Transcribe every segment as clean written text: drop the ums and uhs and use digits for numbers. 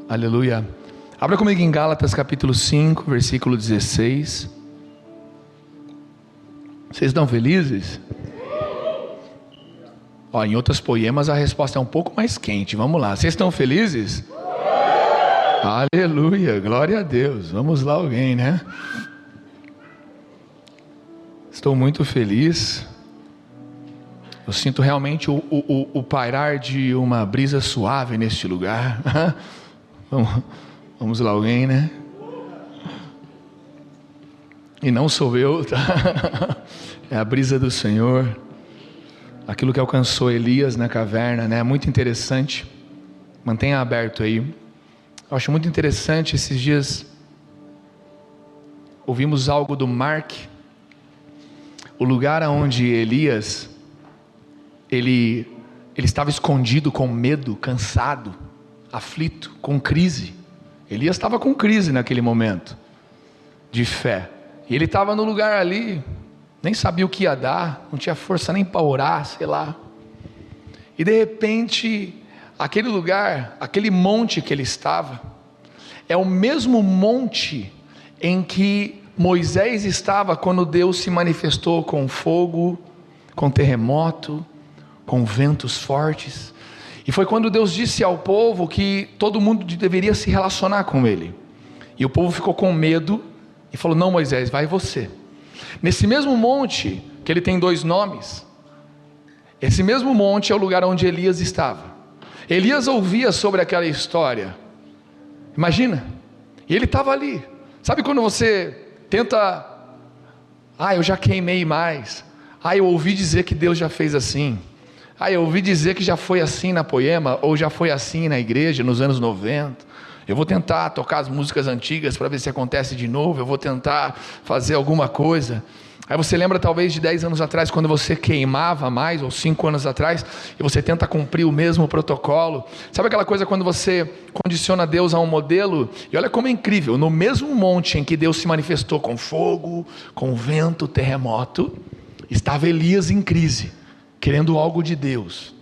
Aleluia. Abra comigo em Gálatas capítulo 5, versículo 16. Vocês estão felizes? Em outros poemas a resposta é um pouco mais quente. Vamos lá. Vocês estão felizes? Aleluia. Glória a Deus. Vamos lá, alguém, né? Estou muito feliz. Eu sinto realmente o pairar de uma brisa suave neste lugar. Vamos lá, alguém, né? E não sou eu, tá? É a brisa do Senhor. Aquilo que alcançou Elias na caverna, né? Muito interessante. Mantenha aberto aí. Eu acho muito interessante, esses dias ouvimos algo do Mark. O lugar onde Elias, ele estava escondido com medo, cansado, aflito, com crise. Elias estava com crise naquele momento de fé. E ele estava no lugar ali, nem sabia o que ia dar, não tinha força nem para orar, sei lá. E de repente, aquele lugar, aquele monte que ele estava, é o mesmo monte em que Moisés estava quando Deus se manifestou com fogo, com terremoto, com ventos fortes. E foi quando Deus disse ao povo que todo mundo deveria se relacionar com ele. E o povo ficou com medo e falou: não, Moisés, vai você. Nesse mesmo monte, que ele tem 2 nomes, esse mesmo monte é o lugar onde Elias estava. Elias ouvia sobre aquela história. Imagina, e ele estava ali. Sabe quando você tenta, eu já queimei mais, eu ouvi dizer que Deus já fez assim, eu ouvi dizer que já foi assim na Poema, ou já foi assim na igreja nos anos 90, eu vou tentar tocar as músicas antigas para ver se acontece de novo, eu vou tentar fazer alguma coisa. Aí você lembra talvez de 10 anos atrás, quando você queimava mais, ou 5 anos atrás, e você tenta cumprir o mesmo protocolo. Sabe aquela coisa quando você condiciona Deus a um modelo? E olha como é incrível, no mesmo monte em que Deus se manifestou com fogo, com vento, terremoto, estava Elias em crise, querendo algo de Deus.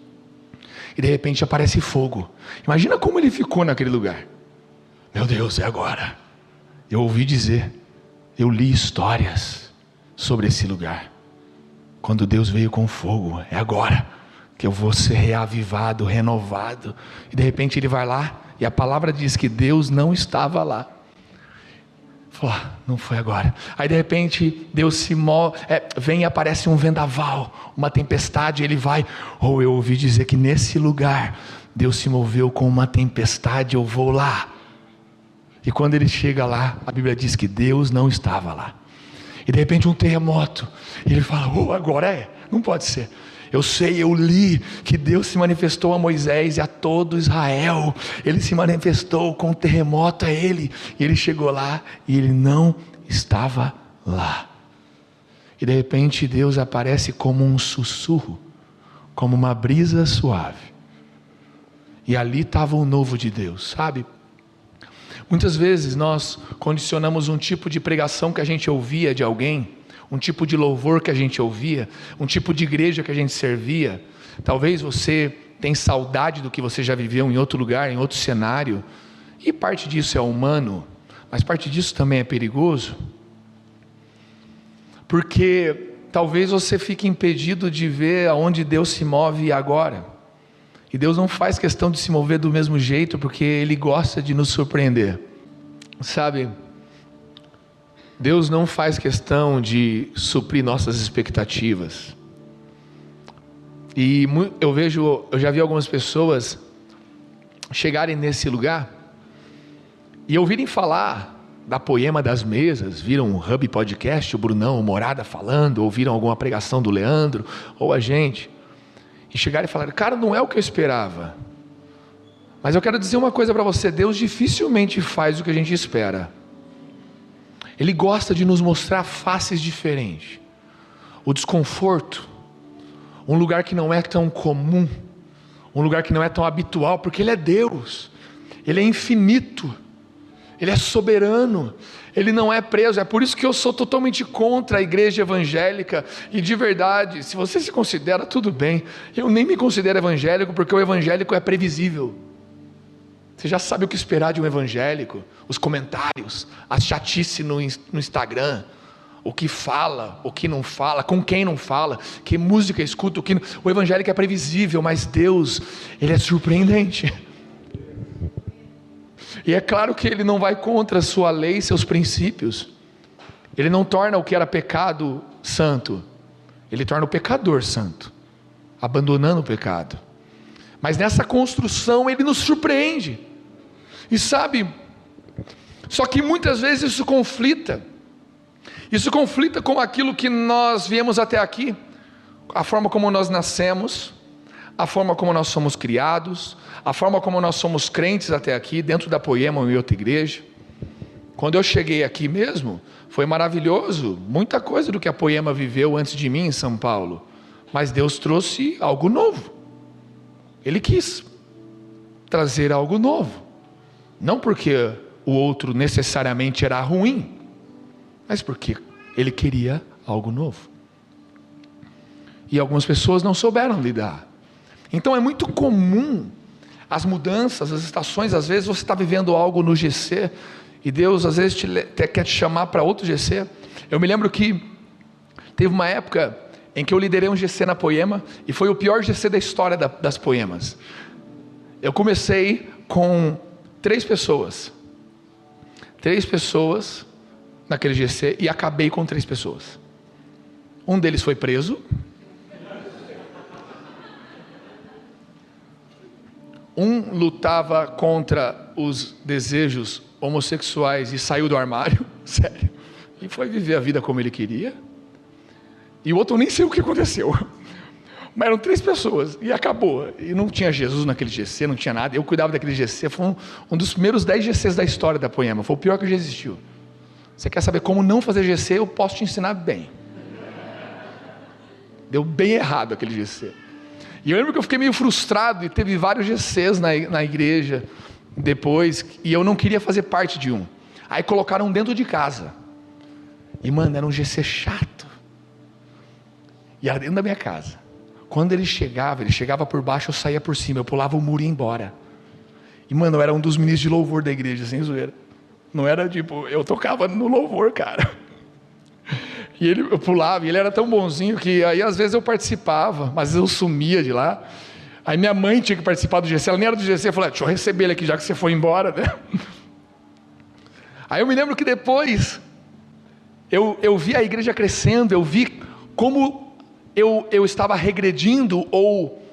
E de repente aparece fogo. Imagina como ele ficou naquele lugar. Meu Deus, é agora. Eu ouvi dizer, eu li histórias sobre esse lugar. Quando Deus veio com fogo, é agora que eu vou ser reavivado, renovado. E de repente ele vai lá, e a palavra diz que Deus não estava lá. Falou: não foi agora. Aí de repente Deus se move, vem e aparece um vendaval, uma tempestade, ele vai. Eu ouvi dizer que nesse lugar Deus se moveu com uma tempestade, eu vou lá. E quando ele chega lá, a Bíblia diz que Deus não estava lá. E de repente um terremoto, e ele fala: agora não pode ser. Eu sei, eu li que Deus se manifestou a Moisés e a todo Israel. Ele se manifestou com um terremoto a ele. E ele chegou lá e ele não estava lá. E de repente Deus aparece como um sussurro, como uma brisa suave. E ali estava o novo de Deus, sabe? Muitas vezes nós condicionamos um tipo de pregação que a gente ouvia de alguém, um tipo de louvor que a gente ouvia, um tipo de igreja que a gente servia. Talvez você tenha saudade do que você já viveu em outro lugar, em outro cenário, e parte disso é humano, mas parte disso também é perigoso, porque talvez você fique impedido de ver aonde Deus se move agora. E Deus não faz questão de se mover do mesmo jeito, porque Ele gosta de nos surpreender. Sabe, Deus não faz questão de suprir nossas expectativas. E eu já vi algumas pessoas chegarem nesse lugar e ouvirem falar da Poema das Mesas, viram o Hub Podcast, o Brunão, o Morada falando, ouviram alguma pregação do Leandro, ou a gente, e chegaram e falaram: cara, não é o que eu esperava. Mas eu quero dizer uma coisa para você: Deus dificilmente faz o que a gente espera. Ele gosta de nos mostrar faces diferentes. O desconforto, um lugar que não é tão comum, um lugar que não é tão habitual, porque Ele é Deus, Ele é infinito, Ele é soberano, Ele não é preso. É por isso que eu sou totalmente contra a igreja evangélica. E de verdade, se você se considera, tudo bem, eu nem me considero evangélico, porque o evangélico é previsível. Você já sabe o que esperar de um evangélico, os comentários, a chatice no Instagram, o que fala, o que não fala, com quem não fala, que música escuta, o que não... O evangélico é previsível, mas Deus, Ele é surpreendente. E é claro que Ele não vai contra a sua lei e seus princípios. Ele não torna o que era pecado santo, Ele torna o pecador santo, abandonando o pecado. Mas nessa construção Ele nos surpreende. E sabe, só que muitas vezes isso conflita com aquilo que nós viemos até aqui, a forma como nós nascemos, a forma como nós somos criados, a forma como nós somos crentes até aqui, dentro da Poema ou em outra igreja. Quando eu cheguei aqui mesmo, foi maravilhoso, muita coisa do que a Poema viveu antes de mim em São Paulo, mas Deus trouxe algo novo. Ele quis trazer algo novo, não porque o outro necessariamente era ruim, mas porque Ele queria algo novo. E algumas pessoas não souberam lidar. Então é muito comum as mudanças, as estações. Às vezes você está vivendo algo no GC e Deus às vezes quer te chamar para outro GC. Eu me lembro que teve uma época em que eu liderei um GC na Poema e foi o pior GC da história das Poemas. Eu comecei com 3 pessoas naquele GC e acabei com 3 pessoas. Um deles foi preso, um lutava contra os desejos homossexuais e saiu do armário, sério, e foi viver a vida como ele queria, e o outro eu nem sei o que aconteceu, mas eram 3 pessoas, e acabou, e não tinha Jesus naquele GC, não tinha nada. Eu cuidava daquele GC, foi um dos primeiros 10 GCs da história da Poema, foi o pior que já existiu. Você quer saber como não fazer GC? Eu posso te ensinar bem. Deu bem errado aquele GC, e eu lembro que eu fiquei meio frustrado, e teve vários GCs na igreja, depois, e eu não queria fazer parte de um, aí colocaram dentro de casa, e mano, era um GC chato, e era dentro da minha casa. Quando ele chegava por baixo, eu saía por cima, eu pulava o muro e ia embora. E mano, eu era um dos ministros de louvor da igreja, sem zoeira. Não era tipo, eu tocava no louvor, cara. E eu pulava, e ele era tão bonzinho que aí às vezes eu participava, mas eu sumia de lá. Aí minha mãe tinha que participar do GC, ela nem era do GC, eu falei, deixa eu receber ele aqui já que você foi embora, né? Aí eu me lembro que depois, eu vi a igreja crescendo, eu vi como eu estava regredindo ou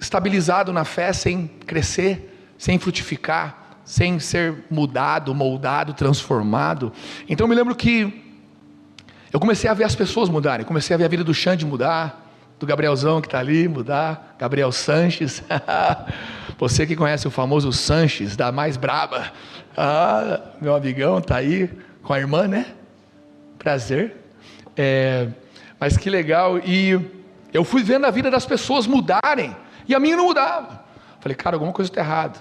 estabilizado na fé sem crescer, sem frutificar, sem ser mudado, moldado, transformado. Então eu me lembro que eu comecei a ver as pessoas mudarem, comecei a ver a vida do Xande mudar, do Gabrielzão que está ali mudar, Gabriel Sanches, você que conhece o famoso Sanches, da mais braba, meu amigão está aí com a irmã, né? Prazer. Mas que legal, e eu fui vendo a vida das pessoas mudarem, e a minha não mudava. Falei, cara, alguma coisa está errada.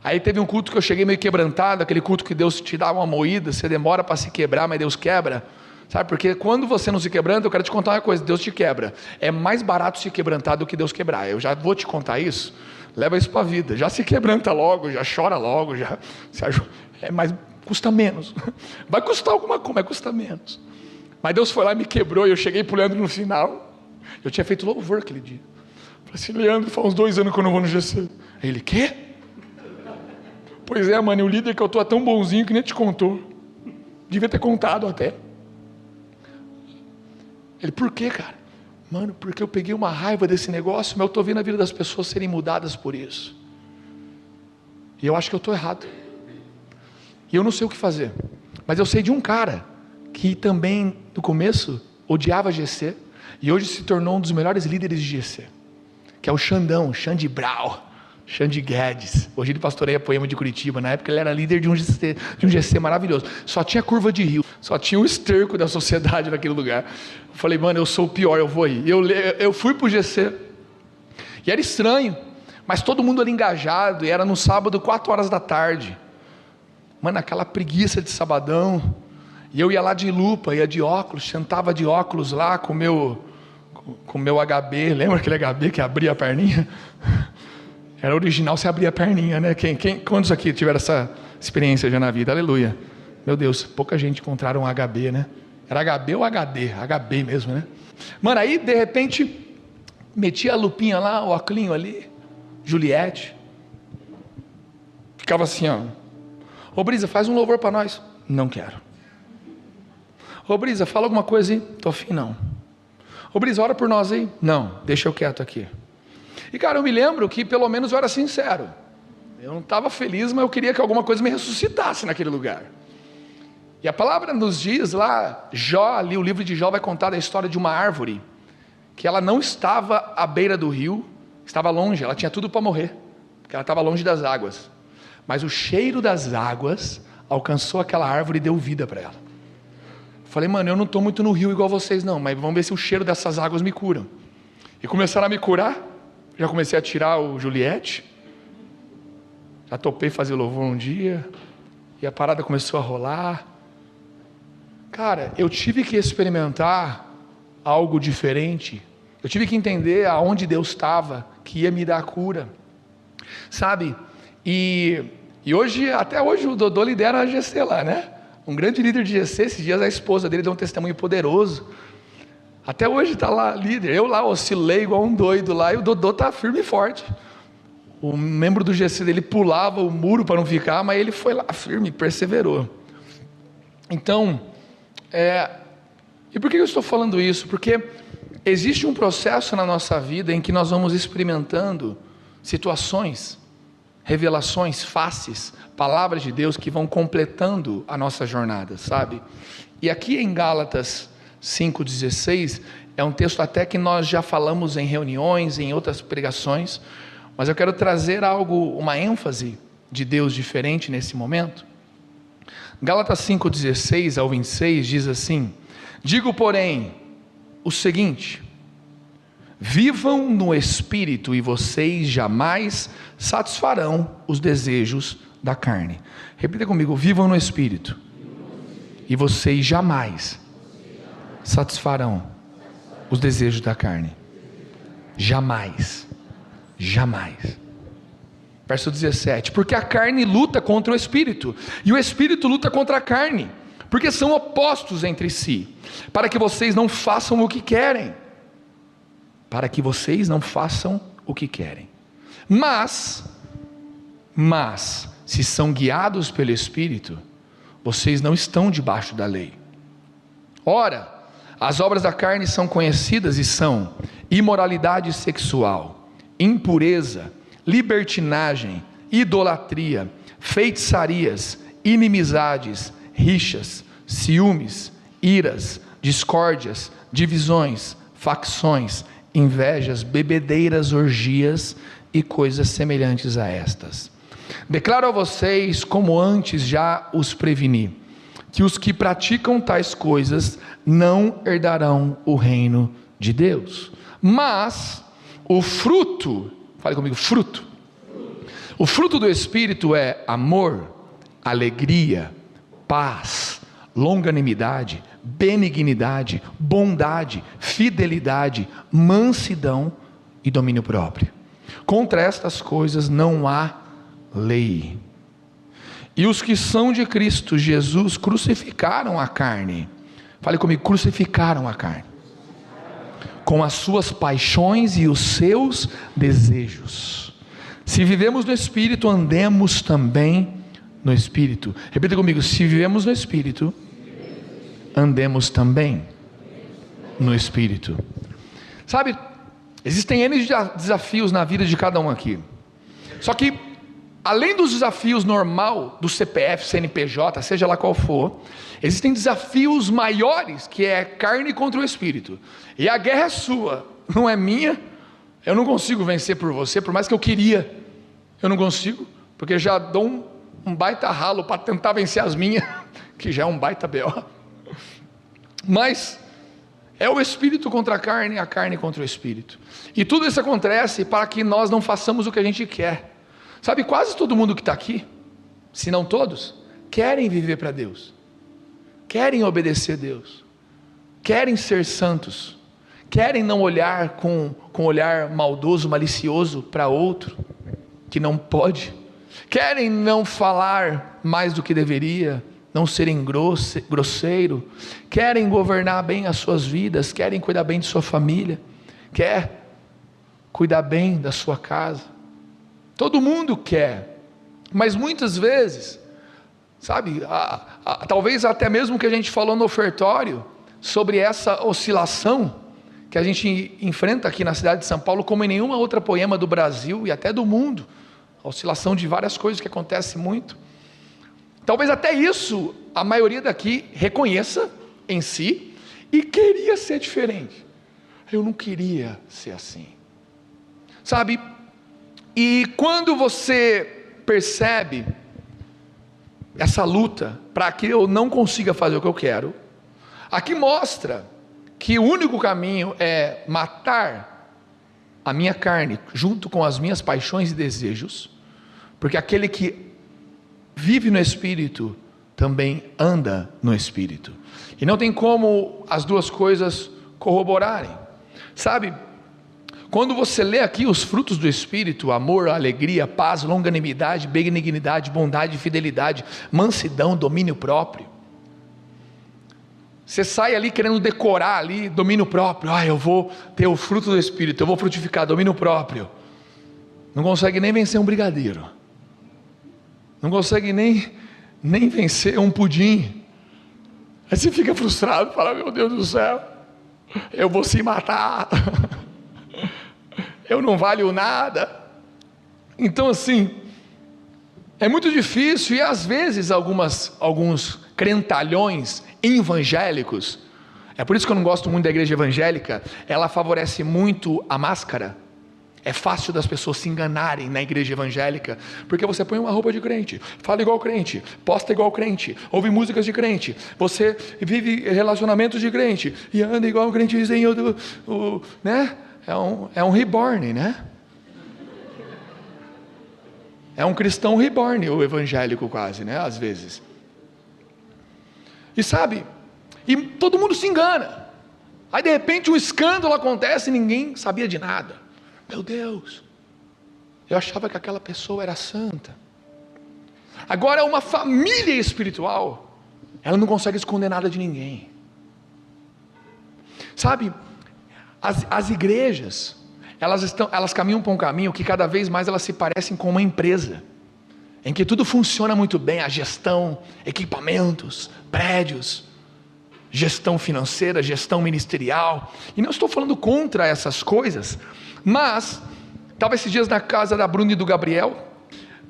Aí teve um culto que eu cheguei meio quebrantado, aquele culto que Deus te dá uma moída, você demora para se quebrar, mas Deus quebra, sabe? Porque quando você não se quebranta, eu quero te contar uma coisa, Deus te quebra. É mais barato se quebrantar do que Deus quebrar. Eu já vou te contar isso, leva isso para a vida, já se quebranta logo, já chora logo, já se ajuda. Mas custa menos, vai custar alguma coisa, mas custa menos. Mas Deus foi lá e me quebrou, e eu cheguei pro Leandro no final, eu tinha feito louvor aquele dia, falei assim, Leandro, faz uns 2 anos que eu não vou no GC. Aí ele, quê? Pois é, mano, o líder que eu tô é tão bonzinho que nem te contou, devia ter contado até. Ele, por quê, cara? Mano, porque eu peguei uma raiva desse negócio, mas eu tô vendo a vida das pessoas serem mudadas por isso, e eu acho que eu tô errado, e eu não sei o que fazer, mas eu sei de um cara que também no começo odiava GC e hoje se tornou um dos melhores líderes de GC, que é o Xandão, Xande Brau, Xande Guedes. Hoje ele pastoreia a Poema de Curitiba. Na época ele era líder de um GC maravilhoso, só tinha curva de rio, só tinha o esterco da sociedade naquele lugar. Eu falei, mano, eu sou o pior, eu vou aí. Eu fui pro GC e era estranho, mas todo mundo era engajado, e era no sábado 4 horas da tarde, mano, aquela preguiça de sabadão. E eu ia lá de lupa, ia de óculos, sentava de óculos lá com o meu HB, lembra aquele HB que abria a perninha? Era original, você abria a perninha, né? Quantos aqui tiveram essa experiência já na vida? Aleluia. Meu Deus, pouca gente encontraram um HB, né? Era HB ou HD? HB mesmo, né? Mano, aí de repente, metia a lupinha lá, o óculinho ali, Juliette. Ficava assim, ó. Ô Brisa, faz um louvor para nós. Não quero. Ô Brisa, fala alguma coisa aí. Tô afim não. Ô Brisa, ora por nós aí. Não, deixa eu quieto aqui. E cara, eu me lembro que pelo menos eu era sincero. Eu não estava feliz, mas eu queria que alguma coisa me ressuscitasse naquele lugar. E a palavra nos diz lá, Jó, ali o livro de Jó vai contar a história de uma árvore, que ela não estava à beira do rio, estava longe, ela tinha tudo para morrer, porque ela estava longe das águas. Mas o cheiro das águas alcançou aquela árvore e deu vida para ela. Falei, mano, eu não estou muito no rio igual vocês não, mas vamos ver se o cheiro dessas águas me curam. E começaram a me curar, já comecei a tirar o Juliette, já topei fazer louvor um dia, e a parada começou a rolar. Cara, eu tive que experimentar algo diferente, eu tive que entender aonde Deus estava, que ia me dar a cura, sabe? E hoje, até hoje o Dodô lidera a GC lá, né? Um grande líder de GC, esses dias a esposa dele deu um testemunho poderoso, até hoje está lá líder, eu lá oscilei igual um doido lá, e o Dodô está firme e forte. O membro do GC dele pulava o muro para não ficar, mas ele foi lá firme, perseverou. Então, e por que eu estou falando isso? Porque existe um processo na nossa vida em que nós vamos experimentando situações, revelações, faces, palavras de Deus que vão completando a nossa jornada, sabe? E aqui em Gálatas 5,16, é um texto até que nós já falamos em reuniões, em outras pregações, mas eu quero trazer algo, uma ênfase de Deus diferente nesse momento. Gálatas 5,16 ao 26 diz assim: digo, porém, o seguinte: vivam no Espírito e vocês jamais satisfarão os desejos da carne. Repita comigo: vivam no Espírito e vocês jamais satisfarão os desejos da carne. Jamais. Jamais. Verso 17: porque a carne luta contra o Espírito, e o Espírito luta contra a carne, porque são opostos entre si, para que vocês não façam o que querem. Para que vocês não façam o que querem. Mas, se são guiados pelo Espírito, vocês não estão debaixo da lei. Ora, as obras da carne são conhecidas e são imoralidade sexual, impureza, libertinagem, idolatria, feitiçarias, inimizades, rixas, ciúmes, iras, discórdias, divisões, facções, invejas, bebedeiras, orgias e coisas semelhantes a estas. Declaro a vocês, como antes já os preveni, que os que praticam tais coisas não herdarão o reino de Deus. Mas o fruto, fale comigo, fruto. O fruto do Espírito é amor, alegria, paz, longanimidade, benignidade, bondade, fidelidade, mansidão e domínio próprio. Contra estas coisas não há lei. E os que são de Cristo Jesus crucificaram a carne. Fale comigo, crucificaram a carne com as suas paixões e os seus desejos. Se vivemos no Espírito, andemos também no Espírito. Repita comigo: se vivemos no Espírito, andemos também no Espírito. Sabe, existem N desafios na vida de cada um aqui. Só que, além dos desafios normal do CPF, CNPJ, seja lá qual for, existem desafios maiores, que é carne contra o Espírito. E a guerra é sua, não é minha. Eu não consigo vencer por você, por mais que eu queria. Eu não consigo, porque já dou um baita ralo para tentar vencer as minhas, que já é um baita B.O. Mas é o Espírito contra a carne contra o Espírito. E tudo isso acontece para que nós não façamos o que a gente quer. Sabe, quase todo mundo que está aqui, se não todos, querem viver para Deus, querem obedecer a Deus, querem ser santos, querem não olhar com olhar maldoso, malicioso para outro. que não pode, querem não falar mais do que deveria, não serem grosseiro, querem governar bem as suas vidas, querem cuidar bem de sua família, quer cuidar bem da sua casa. Todo mundo quer, mas muitas vezes, sabe, talvez até mesmo o que a gente falou no ofertório, sobre essa oscilação que a gente enfrenta aqui na cidade de São Paulo, como em nenhuma outra poema do Brasil e até do mundo, a oscilação de várias coisas que acontece muito. Talvez até isso a maioria daqui reconheça em si e queria ser diferente. Eu não queria ser assim, sabe? E quando você percebe essa luta para que eu não consiga fazer o que eu quero, aqui mostra que o único caminho é matar a minha carne junto com as minhas paixões e desejos, porque aquele que vive no Espírito também anda no Espírito, e não tem como as duas coisas corroborarem, sabe? Quando você lê aqui os frutos do Espírito, amor, alegria, paz, longanimidade, benignidade, bondade, fidelidade, mansidão, domínio próprio, você sai ali querendo decorar ali, domínio próprio, eu vou ter o fruto do Espírito, eu vou frutificar, domínio próprio, não consegue nem vencer um brigadeiro, não consegue nem vencer um pudim, aí você fica frustrado, fala, meu Deus do céu, eu vou se matar, eu não valho nada. Então assim, é muito difícil, e às vezes alguns crentalhões evangélicos, é por isso que eu não gosto muito da igreja evangélica, ela favorece muito a máscara, é fácil das pessoas se enganarem na igreja evangélica, porque você põe uma roupa de crente, fala igual crente, posta igual crente, ouve músicas de crente, você vive relacionamentos de crente, e anda igual crentezinho né? É um reborn, né? É um cristão reborn, o evangélico quase, né? Às vezes. E sabe, e todo mundo se engana, aí de repente um escândalo acontece e ninguém sabia de nada. Meu Deus, eu achava que aquela pessoa era santa. Agora uma família espiritual, ela não consegue esconder nada de ninguém, sabe? As igrejas, elas caminham por um caminho que cada vez mais elas se parecem com uma empresa, em que tudo funciona muito bem, a gestão, equipamentos, prédios, gestão financeira, gestão ministerial, e não estou falando contra essas coisas, mas, estava esses dias na casa da Bruna e do Gabriel,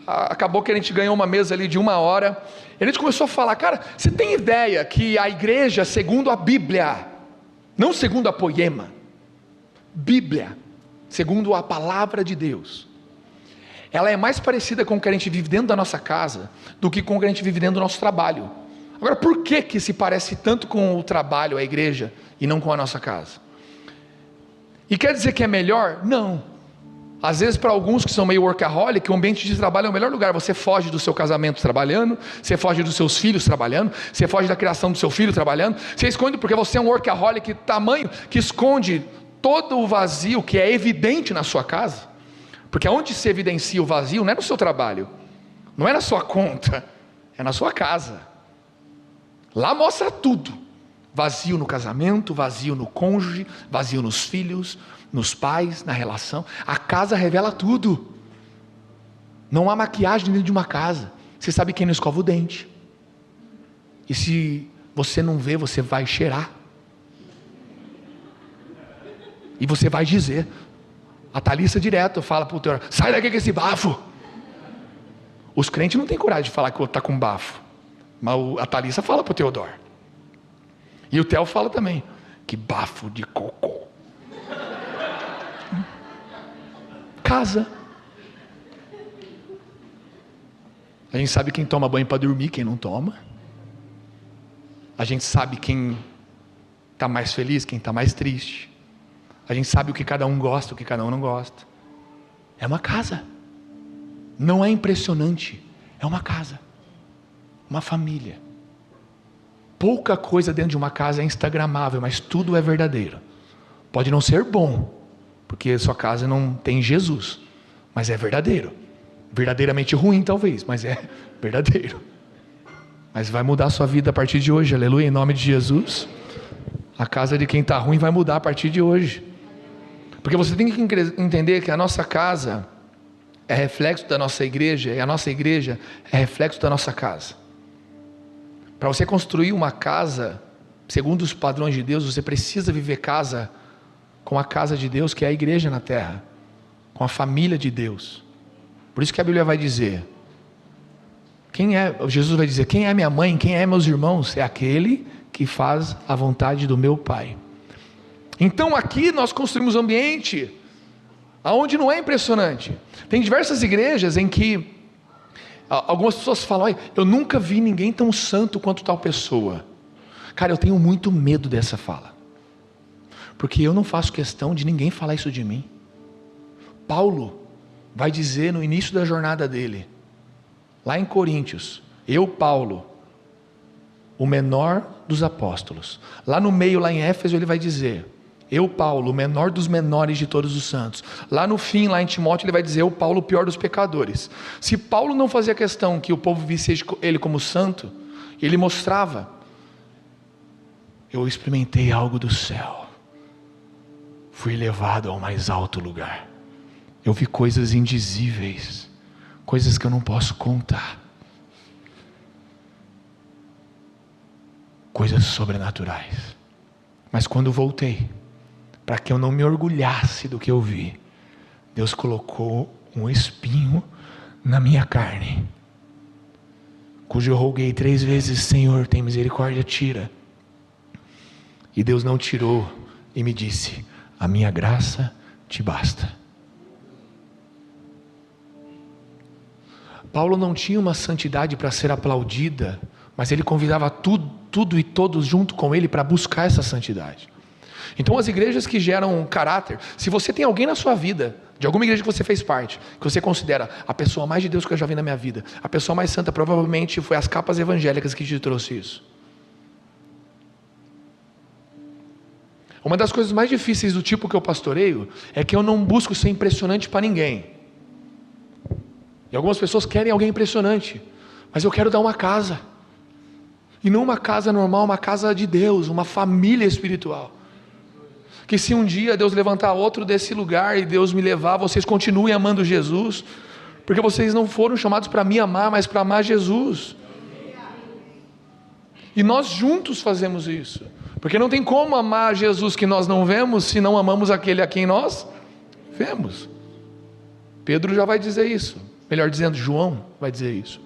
acabou que a gente ganhou uma mesa ali de 1 hora, e a gente começou a falar, cara, você tem ideia que a igreja, segundo a Bíblia, não segundo a poema, Bíblia, segundo a palavra de Deus, ela é mais parecida com o que a gente vive dentro da nossa casa, do que com o que a gente vive dentro do nosso trabalho. Agora, por que se parece tanto com o trabalho, a igreja, e não com a nossa casa? E quer dizer que é melhor? Não. Às vezes para alguns que são meio workaholic, o ambiente de trabalho é o melhor lugar. Você foge do seu casamento trabalhando, você foge dos seus filhos trabalhando, você foge da criação do seu filho trabalhando, você esconde porque você é um workaholic tamanho que esconde todo o vazio que é evidente na sua casa, porque onde se evidencia o vazio não é no seu trabalho, não é na sua conta, é na sua casa. Lá mostra tudo, vazio no casamento, vazio no cônjuge, vazio nos filhos, nos pais, na relação. A casa revela tudo. Não há maquiagem dentro de uma casa. Você sabe quem não escova o dente, e se você não vê, você vai cheirar, e você vai dizer. A Thalissa direto fala para o Teodoro, sai daqui com esse bafo. Os crentes não têm coragem de falar que o outro está com bafo, mas a Thalissa fala para o Teodoro, e o Theo fala também, que bafo de cocô. Casa. A gente sabe quem toma banho para dormir, quem não toma. A gente sabe quem está mais feliz, quem está mais triste. A gente sabe o que cada um gosta, o que cada um não gosta. É uma casa. Não é impressionante. É uma casa. Uma família. Pouca coisa dentro de uma casa é instagramável, mas tudo é verdadeiro. Pode não ser bom, porque sua casa não tem Jesus, mas é verdadeiro. Verdadeiramente ruim, talvez, mas é verdadeiro. Mas vai mudar a sua vida a partir de hoje, aleluia, em nome de Jesus. A casa de quem está ruim vai mudar a partir de hoje. Porque você tem que entender que a nossa casa é reflexo da nossa igreja, e a nossa igreja é reflexo da nossa casa. Para você construir uma casa segundo os padrões de Deus, você precisa viver casa com a casa de Deus, que é a igreja na terra, com a família de Deus. Por isso que a Bíblia vai dizer, Jesus vai dizer, quem é minha mãe, quem é meus irmãos? É aquele que faz a vontade do meu Pai. Então aqui nós construímos um ambiente aonde não é impressionante. Tem diversas igrejas em que algumas pessoas falam, eu nunca vi ninguém tão santo quanto tal pessoa. Cara, eu tenho muito medo dessa fala, porque eu não faço questão de ninguém falar isso de mim. Paulo vai dizer no início da jornada dele, lá em Coríntios, eu, Paulo, o menor dos apóstolos. Lá no meio, lá em Éfeso, ele vai dizer, eu, Paulo, o menor dos menores de todos os santos. Lá no fim, lá em Timóteo, ele vai dizer, eu, Paulo, o pior dos pecadores. Se Paulo não fazia questão que o povo visse ele como santo, ele mostrava, eu experimentei algo do céu, fui levado ao mais alto lugar, eu vi coisas indizíveis, coisas que eu não posso contar, coisas sobrenaturais. Mas quando voltei, para que eu não me orgulhasse do que eu vi, Deus colocou um espinho na minha carne, cujo eu roguei 3 vezes, Senhor, tem misericórdia, tira. E Deus não tirou e me disse, a minha graça te basta. Paulo não tinha uma santidade para ser aplaudida, mas ele convidava tudo e todos junto com ele para buscar essa santidade. Então as igrejas que geram caráter, se você tem alguém na sua vida, de alguma igreja que você fez parte, que você considera a pessoa mais de Deus que eu já vi na minha vida, a pessoa mais santa, provavelmente foi as capas evangélicas que te trouxe isso. Uma das coisas mais difíceis do tipo que eu pastoreio, é que eu não busco ser impressionante para ninguém. E algumas pessoas querem alguém impressionante, mas eu quero dar uma casa, e não uma casa normal, uma casa de Deus, uma família espiritual, que se um dia Deus levantar outro desse lugar, e Deus me levar, vocês continuem amando Jesus, porque vocês não foram chamados para me amar, mas para amar Jesus, e nós juntos fazemos isso, porque não tem como amar Jesus que nós não vemos, se não amamos aquele a quem nós vemos. Pedro já vai dizer isso, melhor dizendo, João vai dizer isso.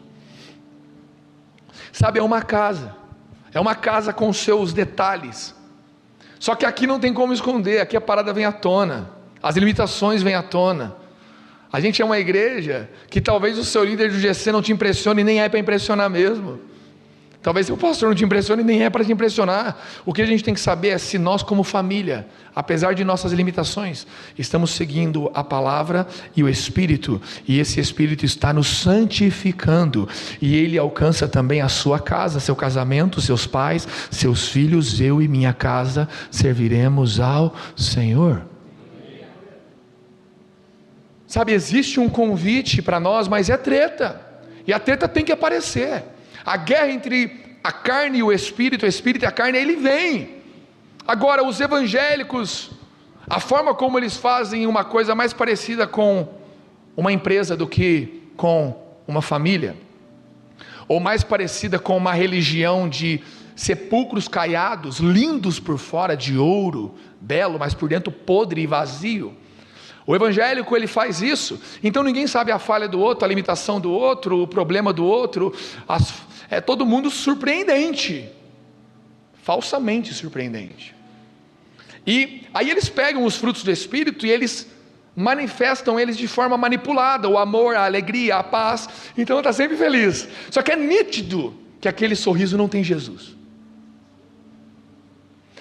Sabe, é uma casa com seus detalhes, só que aqui não tem como esconder, aqui a parada vem à tona, as limitações vêm à tona. A gente é uma igreja que talvez o seu líder do GC não te impressione, e nem é para impressionar mesmo. Talvez o pastor não te impressione e nem é para te impressionar. O que a gente tem que saber é se nós como família, apesar de nossas limitações, estamos seguindo a palavra e o Espírito, e esse Espírito está nos santificando, e ele alcança também a sua casa, seu casamento, seus pais, seus filhos. Eu e minha casa serviremos ao Senhor. Sabe, existe um convite para nós, mas é treta, e a treta tem que aparecer. A guerra entre a carne e o espírito e a carne, ele vem. Agora, os evangélicos, a forma como eles fazem uma coisa mais parecida com uma empresa do que com uma família, ou mais parecida com uma religião de sepulcros caiados, lindos por fora, de ouro, belo, mas por dentro podre e vazio. O evangélico, ele faz isso, então ninguém sabe a falha do outro, a limitação do outro, o problema do outro, é todo mundo surpreendente, falsamente surpreendente. E aí eles pegam os frutos do Espírito e eles manifestam eles de forma manipulada, o amor, a alegria, a paz, então está sempre feliz, só que é nítido que aquele sorriso não tem Jesus.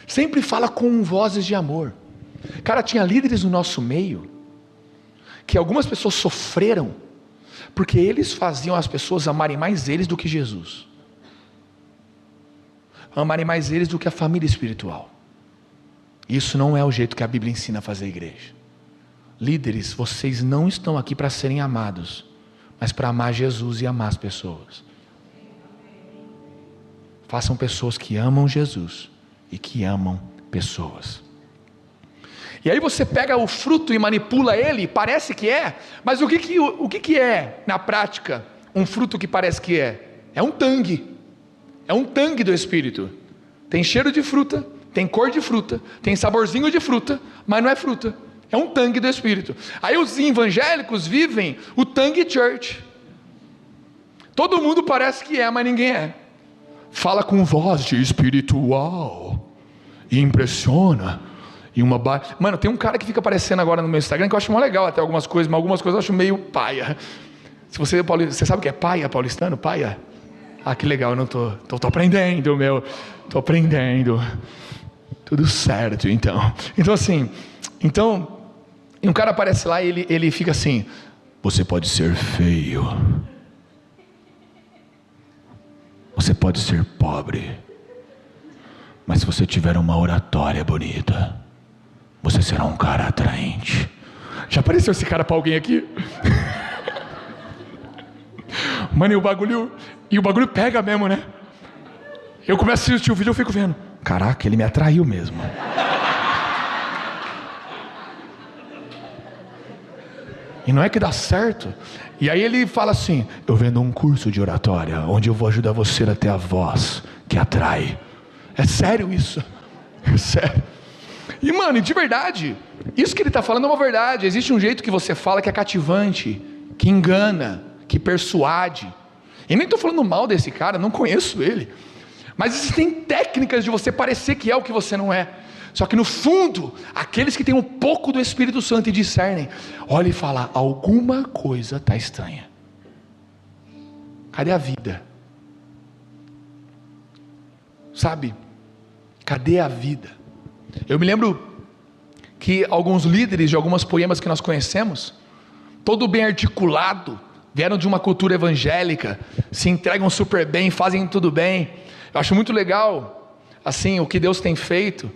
Sempre fala com vozes de amor. Cara, tinha líderes no nosso meio, que algumas pessoas sofreram, porque eles faziam as pessoas amarem mais eles do que Jesus, amarem mais eles do que a família espiritual. Isso não é o jeito que a Bíblia ensina a fazer a igreja. Líderes, vocês não estão aqui para serem amados, mas para amar Jesus e amar as pessoas. Façam pessoas que amam Jesus e que amam pessoas. E aí você pega o fruto e manipula ele, parece que é, mas o que é na prática um fruto que parece que é? É um tangue do Espírito. Tem cheiro de fruta, tem cor de fruta, tem saborzinho de fruta, mas não é fruta, é um tangue do Espírito. Aí os evangélicos vivem o tangue church. Todo mundo parece que é, mas ninguém é. Fala com voz de espiritual e impressiona. Mano, tem um cara que fica aparecendo agora no meu Instagram que eu acho mó legal até algumas coisas, mas algumas coisas eu acho meio paia. Se você sabe o que é paia, paulistano? Paia? Ah, que legal, eu não tô aprendendo, tô aprendendo. Tudo certo, então. Então assim, e um cara aparece lá e ele fica assim: você pode ser feio, você pode ser pobre, mas se você tiver uma oratória bonita, você será um cara atraente. Já apareceu esse cara pra alguém aqui? Mano, e o bagulho pega mesmo, né? Eu começo a assistir o vídeo e eu fico vendo, caraca, ele me atraiu mesmo. E não é que dá certo. E aí ele fala assim: eu vendo um curso de oratória, onde eu vou ajudar você a ter a voz que atrai. É sério isso? É sério. E mano, de verdade, isso que ele está falando é uma verdade. Existe um jeito que você fala que é cativante, que engana, que persuade. E nem estou falando mal desse cara, não conheço ele. Mas existem técnicas de você parecer que é o que você não é. Só que no fundo, aqueles que têm um pouco do Espírito Santo e discernem, olha e fala: alguma coisa está estranha. Cadê a vida? Sabe? Cadê a vida? Eu me lembro que alguns líderes de algumas poemas que nós conhecemos, todo bem articulado, vieram de uma cultura evangélica, se entregam super bem, fazem tudo bem. Eu acho muito legal, assim, o que Deus tem feito.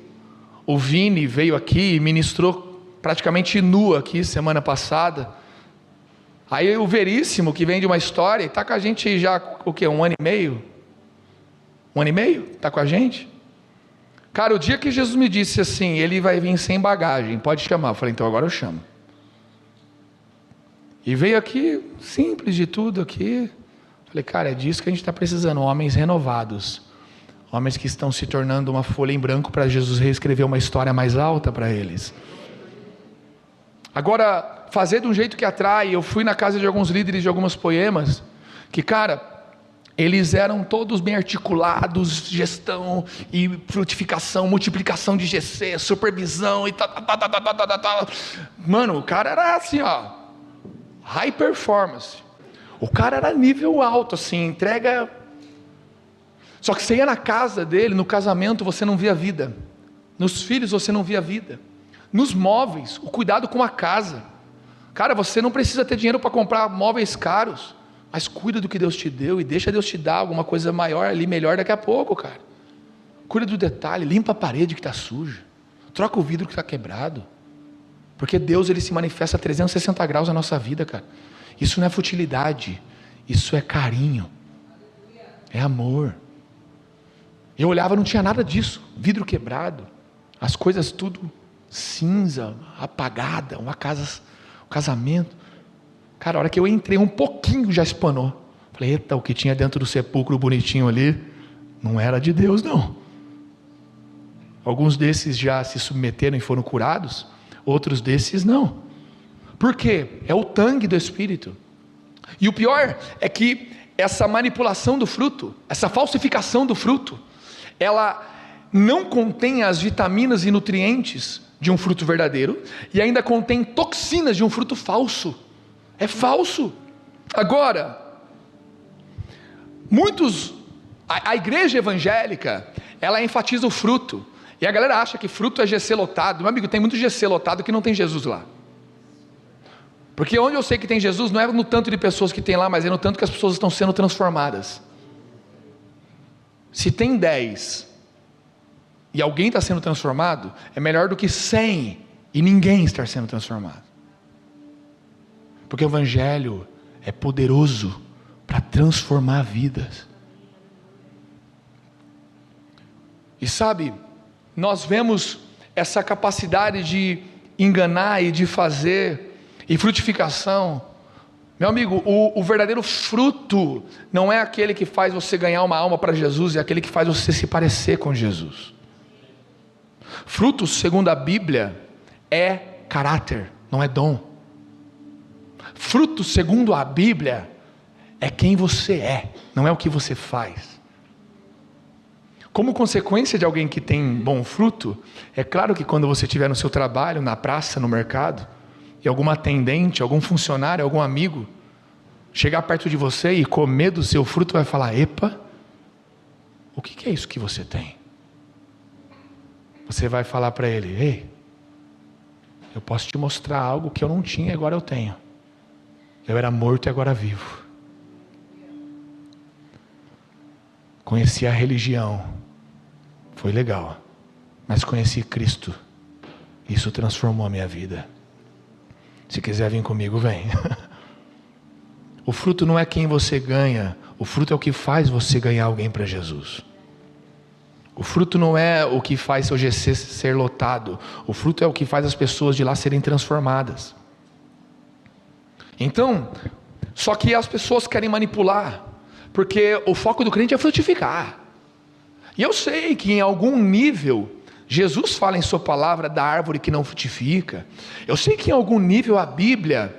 O Vini veio aqui e ministrou praticamente nu aqui semana passada. Aí o Veríssimo, que vem de uma história, está com a gente já, o quê? 1 ano e meio? 1 ano e meio? Está com a gente? Cara, o dia que Jesus me disse assim, ele vai vir sem bagagem, pode chamar. Eu falei, então agora eu chamo. E veio aqui, simples de tudo aqui. Falei, cara, é disso que a gente está precisando, homens renovados. Homens que estão se tornando uma folha em branco para Jesus reescrever uma história mais alta para eles. Agora, fazer de um jeito que atrai. Eu fui na casa de alguns líderes de alguns poemas, que cara, eles eram todos bem articulados, gestão e frutificação, multiplicação de GC, supervisão e tal. Mano, o cara era assim, ó, high performance. O cara era nível alto, assim, entrega. Só que você ia na casa dele, no casamento você não via vida, nos filhos você não via vida, nos móveis, o cuidado com a casa. Cara, você não precisa ter dinheiro para comprar móveis caros, mas cuida do que Deus te deu e deixa Deus te dar alguma coisa maior ali, melhor daqui a pouco, cara. Cuida do detalhe, limpa a parede que está suja, troca o vidro que está quebrado, porque Deus ele se manifesta a 360 graus na nossa vida, cara. Isso não é futilidade, isso é carinho, é amor. Eu olhava, não tinha nada disso, vidro quebrado, as coisas tudo cinza, apagada, um casamento. Cara, a hora que eu entrei um pouquinho já espanou. Falei, eita, o que tinha dentro do sepulcro bonitinho ali, não era de Deus não. Alguns desses já se submeteram e foram curados, outros desses não. Por quê? É o tangue do Espírito. E o pior é que essa manipulação do fruto, essa falsificação do fruto, ela não contém as vitaminas e nutrientes de um fruto verdadeiro, e ainda contém toxinas de um fruto falso. É falso. Agora, a igreja evangélica, ela enfatiza o fruto, e a galera acha que fruto é GC lotado. Meu amigo, tem muito GC lotado que não tem Jesus lá. Porque onde eu sei que tem Jesus, não é no tanto de pessoas que tem lá, mas é no tanto que as pessoas estão sendo transformadas. Se tem 10 e alguém está sendo transformado, é melhor do que 100 e ninguém estar sendo transformado. Porque o Evangelho é poderoso para transformar vidas. E sabe, nós vemos essa capacidade de enganar e de fazer, e frutificação. Meu amigo, o verdadeiro fruto não é aquele que faz você ganhar uma alma para Jesus, é aquele que faz você se parecer com Jesus. Fruto, segundo a Bíblia, é caráter, não é dom. Fruto, segundo a Bíblia, é quem você é, não é o que você faz. Como consequência de alguém que tem bom fruto, é claro que quando você estiver no seu trabalho, na praça, no mercado, e algum atendente, algum funcionário, algum amigo, chegar perto de você e comer do seu fruto, vai falar: epa, o que é isso que você tem? Você vai falar para ele: ei, eu posso te mostrar algo que eu não tinha e agora eu tenho. Eu era morto e agora vivo. Conheci a religião, foi legal, mas conheci Cristo, isso transformou a minha vida. Se quiser vir comigo, vem. O fruto não é quem você ganha, o fruto é o que faz você ganhar alguém para Jesus. O fruto não é o que faz seu GC ser lotado, o fruto é o que faz as pessoas de lá serem transformadas. Então, só que as pessoas querem manipular, porque o foco do crente é frutificar. E eu sei que em algum nível, Jesus fala em sua palavra da árvore que não frutifica. Eu sei que em algum nível a Bíblia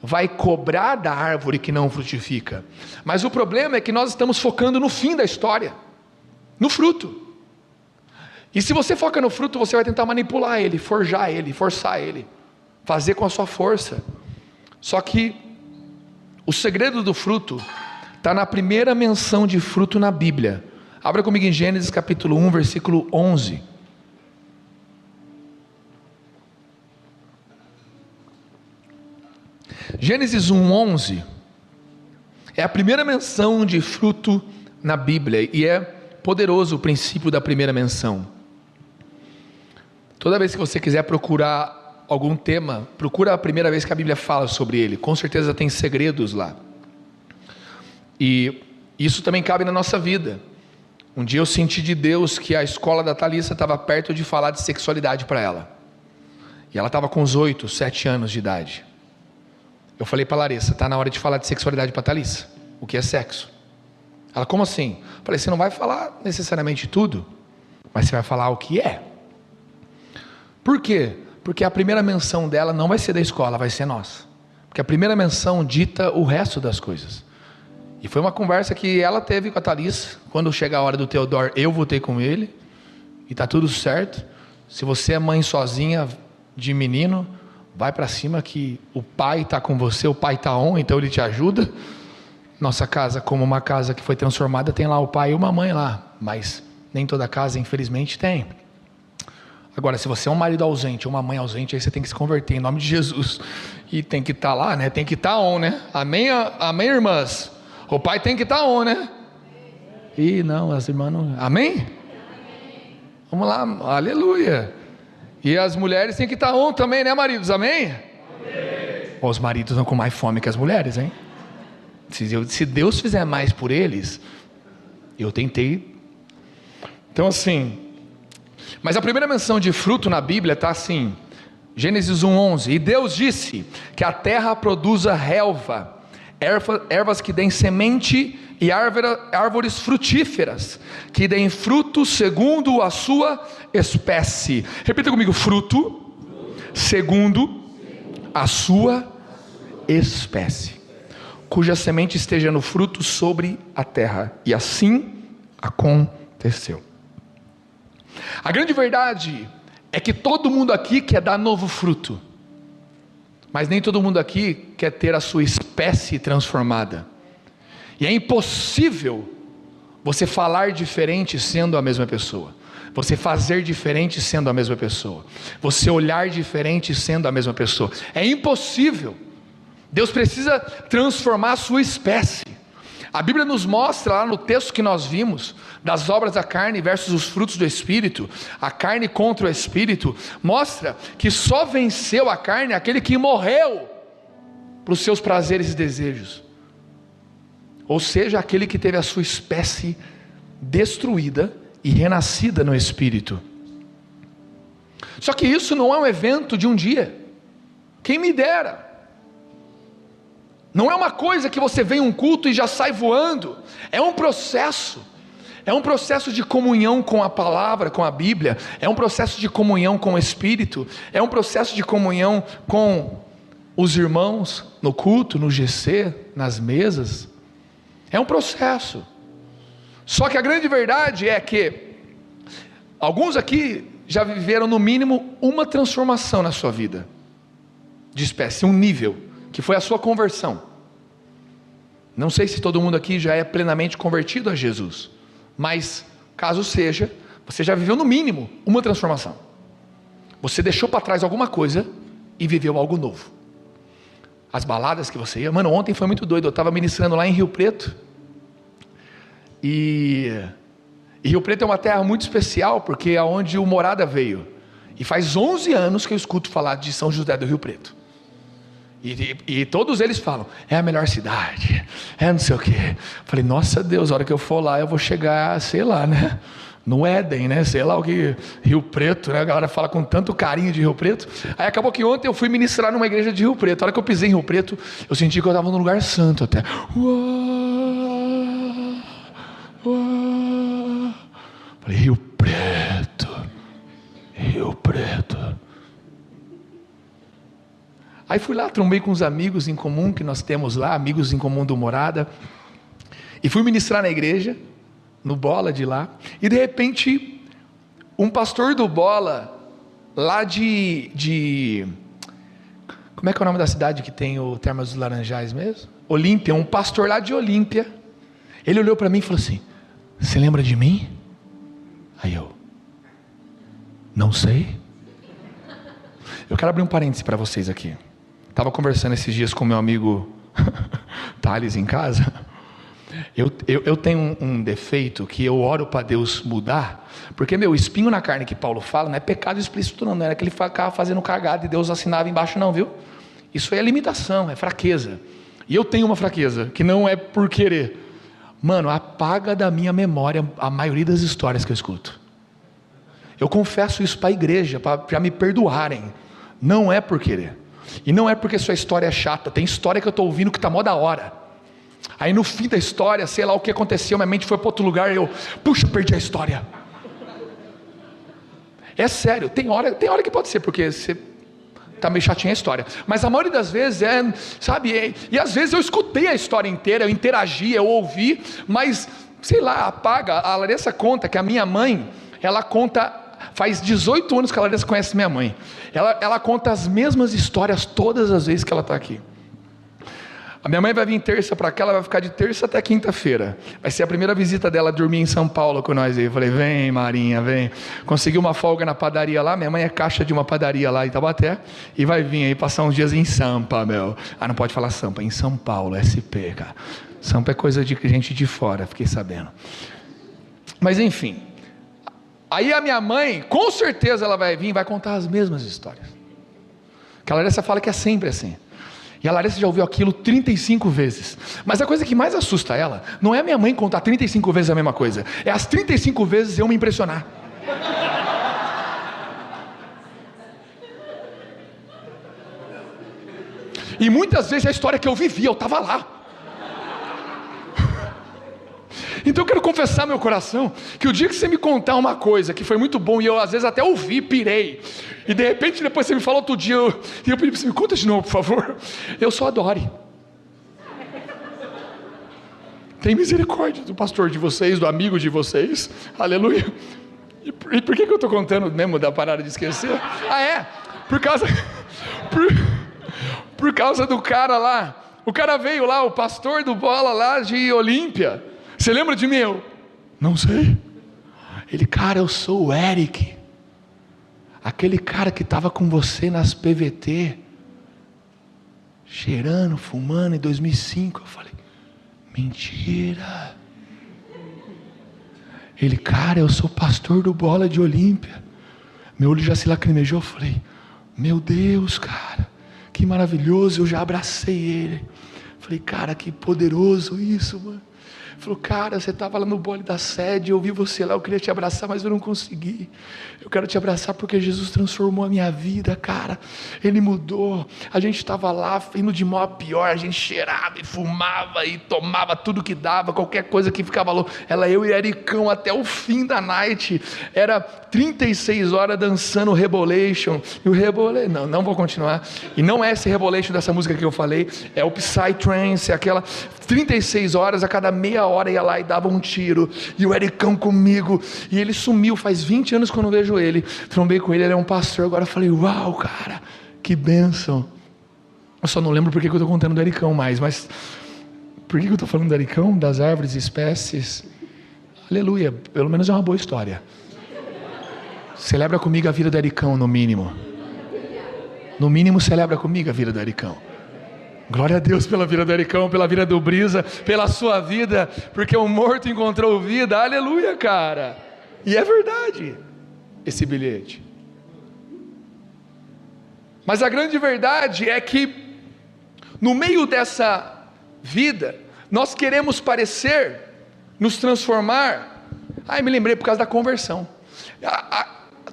vai cobrar da árvore que não frutifica. Mas o problema é que nós estamos focando no fim da história, no fruto. E se você foca no fruto, você vai tentar manipular ele, forjar ele, forçar ele, fazer com a sua força. Só que o segredo do fruto está na primeira menção de fruto na Bíblia. Abra comigo em Gênesis capítulo 1, versículo 11. Gênesis 1, 11 é a primeira menção de fruto na Bíblia, e é poderoso o princípio da primeira menção. Toda vez que você quiser procurar algum tema, procura a primeira vez que a Bíblia fala sobre ele, com certeza tem segredos lá. E isso também cabe na nossa vida. Um dia eu senti de Deus que a escola da Thalissa estava perto de falar de sexualidade para ela, e ela estava com uns 8, 7 anos de idade. Eu falei para a Larissa: está na hora de falar de sexualidade para a Thalissa, o que é sexo. Ela: como assim? Eu falei: você não vai falar necessariamente tudo, mas você vai falar o que é. Por quê? Porque a primeira menção dela não vai ser da escola, vai ser nossa. Porque a primeira menção dita o resto das coisas. E foi uma conversa que ela teve com a Thalissa. Quando chega a hora do Teodoro, eu voltei com ele, e está tudo certo. Se você é mãe sozinha de menino, vai para cima que o pai está com você, o pai está on, então ele te ajuda. Nossa casa, como uma casa que foi transformada, tem lá o pai e uma mãe lá, mas nem toda casa, infelizmente, tem. Agora, se você é um marido ausente ou uma mãe ausente, aí você tem que se converter em nome de Jesus, e tem que estar lá, né? Tem que estar on, né? Amém, amém, irmãs? O pai tem que estar on, né? E não, as irmãs não... Amém? Vamos lá, aleluia. E as mulheres têm que estar on também, né, maridos? Amém? Amém. Os maridos estão com mais fome que as mulheres, hein? Se Deus fizer mais por eles, eu tentei. Então assim, mas a primeira menção de fruto na Bíblia está assim, Gênesis 1:11. E Deus disse que a terra produza relva, ervas que deem semente, e árvores frutíferas, que deem fruto segundo a sua espécie. Repita comigo: fruto segundo a sua espécie, cuja semente esteja no fruto sobre a terra. E assim aconteceu. A grande verdade é que todo mundo aqui quer dar novo fruto, mas nem todo mundo aqui quer ter a sua espécie transformada. E é impossível você falar diferente sendo a mesma pessoa, você fazer diferente sendo a mesma pessoa, você olhar diferente sendo a mesma pessoa. É impossível. Deus precisa transformar a sua espécie. A Bíblia nos mostra lá no texto que nós vimos, das obras da carne versus os frutos do Espírito, a carne contra o Espírito, mostra que só venceu a carne aquele que morreu para os seus prazeres e desejos. ou seja, aquele que teve a sua espécie destruída e renascida no Espírito. Só que isso não é um evento de um dia, quem me dera. Não é uma coisa que você vem a um culto e já sai voando, é um processo de comunhão com a palavra, com a Bíblia, é um processo de comunhão com o Espírito, é um processo de comunhão com os irmãos no culto, no GC, nas mesas, é um processo. Só que a grande verdade é que alguns aqui já viveram no mínimo uma transformação na sua vida, de espécie, um nível, que foi a sua conversão. Não sei se todo mundo aqui já é plenamente convertido a Jesus, mas caso seja, você já viveu no mínimo uma transformação. Você deixou para trás alguma coisa e viveu algo novo. As baladas que você ia, mano, ontem foi muito doido, eu estava ministrando lá em Rio Preto, e Rio Preto é uma terra muito especial, porque é onde o Morada veio, e faz 11 anos que eu escuto falar de São José do Rio Preto, e todos eles falam, é a melhor cidade, é não sei o que. Falei, nossa Deus, a hora que eu for lá, eu vou chegar, sei lá, né, no Éden, né, sei lá o que, Rio Preto, né, a galera fala com tanto carinho de Rio Preto. Aí acabou que ontem eu fui ministrar numa igreja de Rio Preto, a hora que eu pisei em Rio Preto, eu senti que eu estava num lugar santo até. Falei, Rio Preto. Aí fui lá, trombei com os amigos em comum que nós temos lá, amigos em comum do Morada, e fui ministrar na igreja, no Bola de lá, e de repente, um pastor do Bola, lá de como é que é o nome da cidade que tem o Termas dos Laranjais mesmo? Olímpia, um pastor lá de Olímpia, ele olhou para mim e falou assim, você lembra de mim? Aí eu, não sei. Eu quero abrir um parêntese para vocês aqui. Estava conversando esses dias com meu amigo Thales em casa. Eu tenho um defeito que eu oro para Deus mudar, porque meu espinho na carne que Paulo fala não é pecado explícito não era que ele ficava fazendo cagada e Deus assinava embaixo não, viu? Isso é limitação, é fraqueza, e eu tenho uma fraqueza, que não é por querer, mano, apaga da minha memória a maioria das histórias que eu escuto. Eu confesso isso para a igreja, para me perdoarem, não é por querer, e não é porque sua história é chata, tem história que eu estou ouvindo que está mó da hora, aí no fim da história, sei lá o que aconteceu, minha mente foi para outro lugar, e eu, puxa, perdi a história. É sério, tem hora que pode ser, porque você está meio chatinha a história, mas a maioria das vezes sabe, e às vezes eu escutei a história inteira, eu interagi, eu ouvi, mas, sei lá, apaga. A Larissa conta que a minha mãe, ela conta, faz 18 anos que a Larissa conhece minha mãe, ela conta as mesmas histórias todas as vezes que ela está aqui. A minha mãe vai vir terça para cá, ela vai ficar de terça até quinta-feira. Vai ser a primeira visita dela dormir em São Paulo com nós aí. Eu falei, vem Marinha, vem. Consegui uma folga na padaria lá, minha mãe é caixa de uma padaria lá em Taubaté, e vai vir aí passar uns dias em Sampa, meu. Ah, não pode falar Sampa, em São Paulo, SP, cara. Sampa é coisa de gente de fora, fiquei sabendo. Mas enfim, aí a minha mãe, com certeza ela vai vir e vai contar as mesmas histórias. Que a Larissa fala que é sempre assim. E a Larissa já ouviu aquilo 35 vezes. Mas a coisa que mais assusta ela, não é a minha mãe contar 35 vezes a mesma coisa, é as 35 vezes eu me impressionar. E muitas vezes a história que eu vivi, eu estava lá. Então eu quero confessar meu coração, que o dia que você me contar uma coisa que foi muito bom, e eu às vezes até ouvi, pirei, e de repente depois você me fala outro dia, eu pedi para você, me conta de novo por favor, eu só adore. Tem misericórdia do pastor de vocês, do amigo de vocês, aleluia. E por que eu estou contando mesmo da parada de esquecer? Ah é, por causa do cara lá, o cara veio lá, o pastor do Bola lá de Olímpia. Você lembra de mim? Eu, não sei. Ele, cara, eu sou o Eric, aquele cara que estava com você nas PVT, cheirando, fumando em 2005. Eu falei, mentira. Ele, cara, eu sou pastor do Bola de Olímpia. Meu olho já se lacrimejou. Eu falei, meu Deus, cara, que maravilhoso. Eu já abracei ele. Falei, cara, que poderoso isso, mano. Falou, cara, você estava lá no bole da sede, eu vi você lá, eu queria te abraçar, mas eu não consegui. Eu quero te abraçar porque Jesus transformou a minha vida, cara. Ele mudou. A gente estava lá, indo de mal a pior, a gente cheirava e fumava e tomava tudo que dava, qualquer coisa que ficava louco. Ela, eu e Ericão até o fim da night. Era 36 horas dançando o Rebolation. E o Rebolation, não vou continuar. E não é esse Rebolation dessa música que eu falei, é o Psytrance, aquela 36 horas, a cada meia hora ia lá e dava um tiro, e o Ericão comigo, e ele sumiu, faz 20 anos que eu não vejo ele, trombei com ele, ele é um pastor, agora eu falei, uau, cara, que bênção. Eu só não lembro porque que eu estou contando do Ericão mais, mas por que eu estou falando do Ericão, das árvores e espécies? Aleluia, pelo menos é uma boa história. Celebra comigo a vida do Ericão, no mínimo celebra comigo a vida do Ericão. Glória a Deus pela vida do Ericão, pela vida do Brisa, pela sua vida, porque o morto encontrou vida, aleluia, cara. E é verdade esse bilhete. Mas a grande verdade é que no meio dessa vida, nós queremos parecer, nos transformar. Me lembrei por causa da conversão.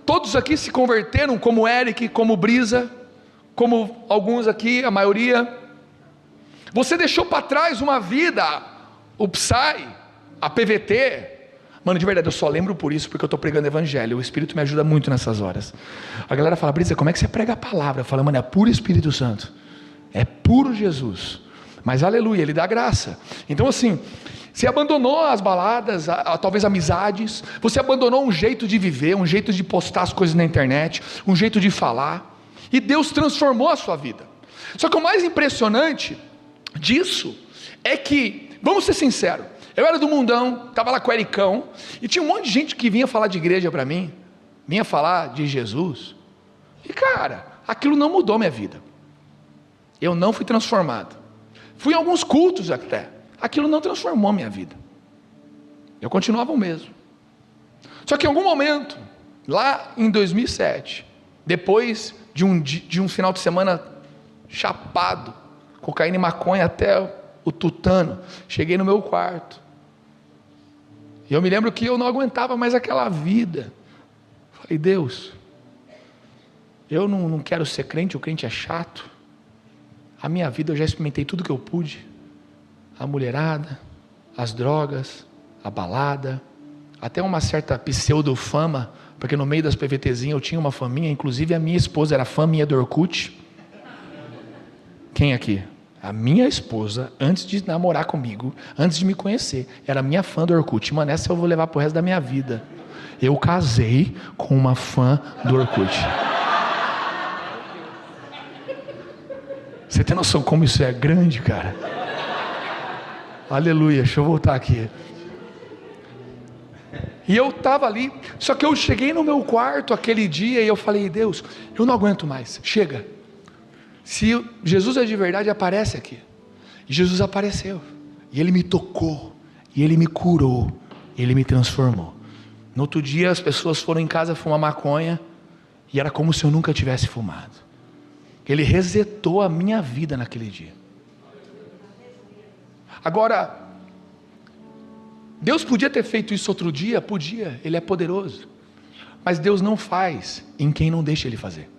Todos aqui se converteram, como Eric, como Brisa, como alguns aqui, a maioria. Você deixou para trás uma vida, o Psy, a PVT. Mano, de verdade, eu só lembro por isso, porque eu estou pregando evangelho. O Espírito me ajuda muito nessas horas. A galera fala, Brisa, como é que você prega a palavra? Eu falo, mano, é puro Espírito Santo. É puro Jesus. Mas aleluia, Ele dá graça. Então assim, você abandonou as baladas, talvez amizades. Você abandonou um jeito de viver, um jeito de postar as coisas na internet, um jeito de falar. E Deus transformou a sua vida. Só que o mais impressionante disso é que, vamos ser sinceros, eu era do mundão, estava lá com o Ericão, e tinha um monte de gente que vinha falar de igreja para mim, vinha falar de Jesus, e cara, aquilo não mudou minha vida. Eu não fui transformado. Fui em alguns cultos até, aquilo não transformou minha vida. Eu continuava o mesmo. Só que em algum momento, lá em 2007, depois de um final de semana chapado, cocaína e maconha até o tutano, cheguei no meu quarto, e eu me lembro que eu não aguentava mais aquela vida. Falei, Deus, eu não quero ser crente, o crente é chato. A minha vida eu já experimentei tudo que eu pude, a mulherada, as drogas, a balada, até uma certa pseudo-fama, porque no meio das PVTzinhas eu tinha uma faminha, inclusive a minha esposa era fã minha do Orkut. Quem aqui? A minha esposa, antes de namorar comigo, antes de me conhecer, era minha fã do Orkut. Mano, essa eu vou levar pro resto da minha vida. Eu casei com uma fã do Orkut. Você tem noção como isso é grande, cara? Aleluia, deixa eu voltar aqui. E eu estava ali, só que eu cheguei no meu quarto aquele dia e eu falei, Deus, eu não aguento mais, chega. Se Jesus é de verdade, aparece aqui. E Jesus apareceu, e Ele me tocou, e Ele me curou, e Ele me transformou. No outro dia as pessoas foram em casa fumar maconha, e era como se eu nunca tivesse fumado. Ele resetou a minha vida naquele dia. Agora, Deus podia ter feito isso outro dia? Podia, Ele é poderoso. Mas Deus não faz em quem não deixa Ele fazer.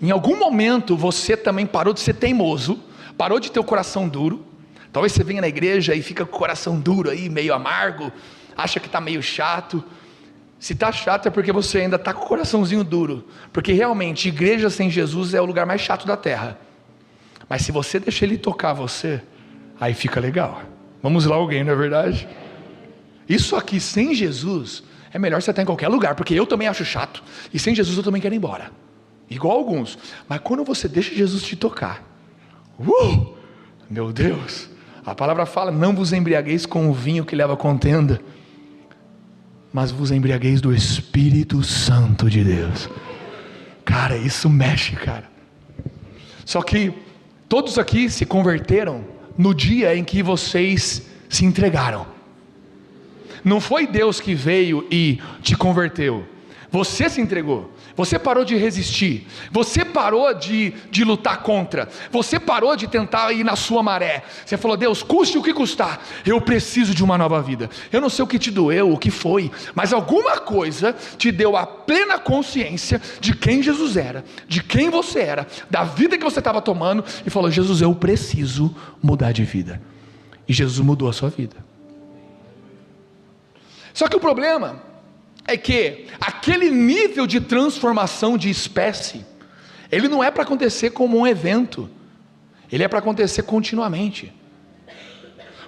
Em algum momento você também parou de ser teimoso, parou de ter o coração duro. Talvez você venha na igreja e fica com o coração duro aí, meio amargo, acha que está meio chato. Se está chato é porque você ainda está com o coraçãozinho duro, porque realmente igreja sem Jesus é o lugar mais chato da terra. Mas se você deixar Ele tocar você, aí fica legal. Vamos lá alguém, não é verdade? Isso aqui sem Jesus é melhor você estar em qualquer lugar, porque eu também acho chato, e sem Jesus eu também quero ir embora, igual alguns. Mas quando você deixa Jesus te tocar, meu Deus, a palavra fala, não vos embriagueis com o vinho que leva a contenda, mas vos embriagueis do Espírito Santo de Deus. Cara, isso mexe, cara. Só que todos aqui se converteram no dia em que vocês se entregaram. Não foi Deus que veio e te converteu, Você se entregou, você parou de resistir, você parou de lutar contra, você parou de tentar ir na sua maré. Você falou: Deus, custe o que custar, eu preciso de uma nova vida. Eu não sei o que te doeu, o que foi, mas alguma coisa te deu a plena consciência de quem Jesus era, de quem você era, da vida que você estava tomando, e falou: Jesus, eu preciso mudar de vida. E Jesus mudou a sua vida. Só que o problema é que aquele nível de transformação de espécie, ele não é para acontecer como um evento, ele é para acontecer continuamente.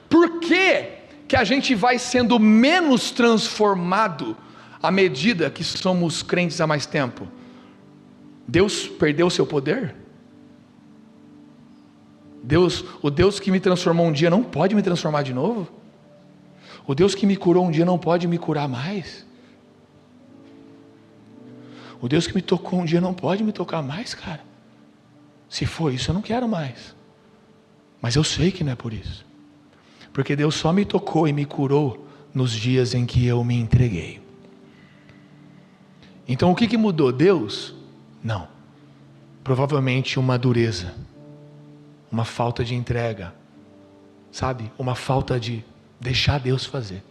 Por que que a gente vai sendo menos transformado à medida que somos crentes há mais tempo? Deus perdeu o seu poder? O Deus que me transformou um dia não pode me transformar de novo? O Deus que me curou um dia não pode me curar mais? O Deus que me tocou um dia não pode me tocar mais, cara? Se for isso, eu não quero mais. Mas eu sei que não é por isso. Porque Deus só me tocou e me curou nos dias em que eu me entreguei. Então o que mudou? Deus? Não. Provavelmente uma dureza, uma falta de entrega, sabe? Uma falta de deixar Deus fazer.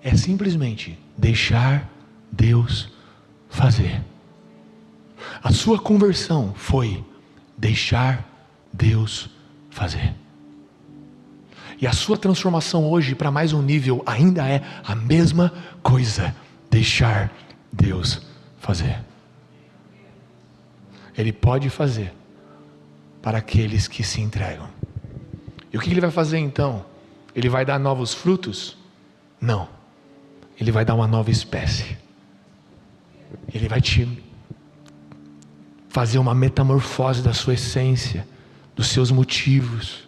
É simplesmente deixar Deus fazer. A sua conversão foi deixar Deus fazer. E a sua transformação hoje para mais um nível ainda é a mesma coisa: deixar Deus fazer. Ele pode fazer para aqueles que se entregam. E o que ele vai fazer então? Ele vai dar novos frutos? Não. Ele vai dar uma nova espécie. Ele vai te fazer uma metamorfose da sua essência, dos seus motivos.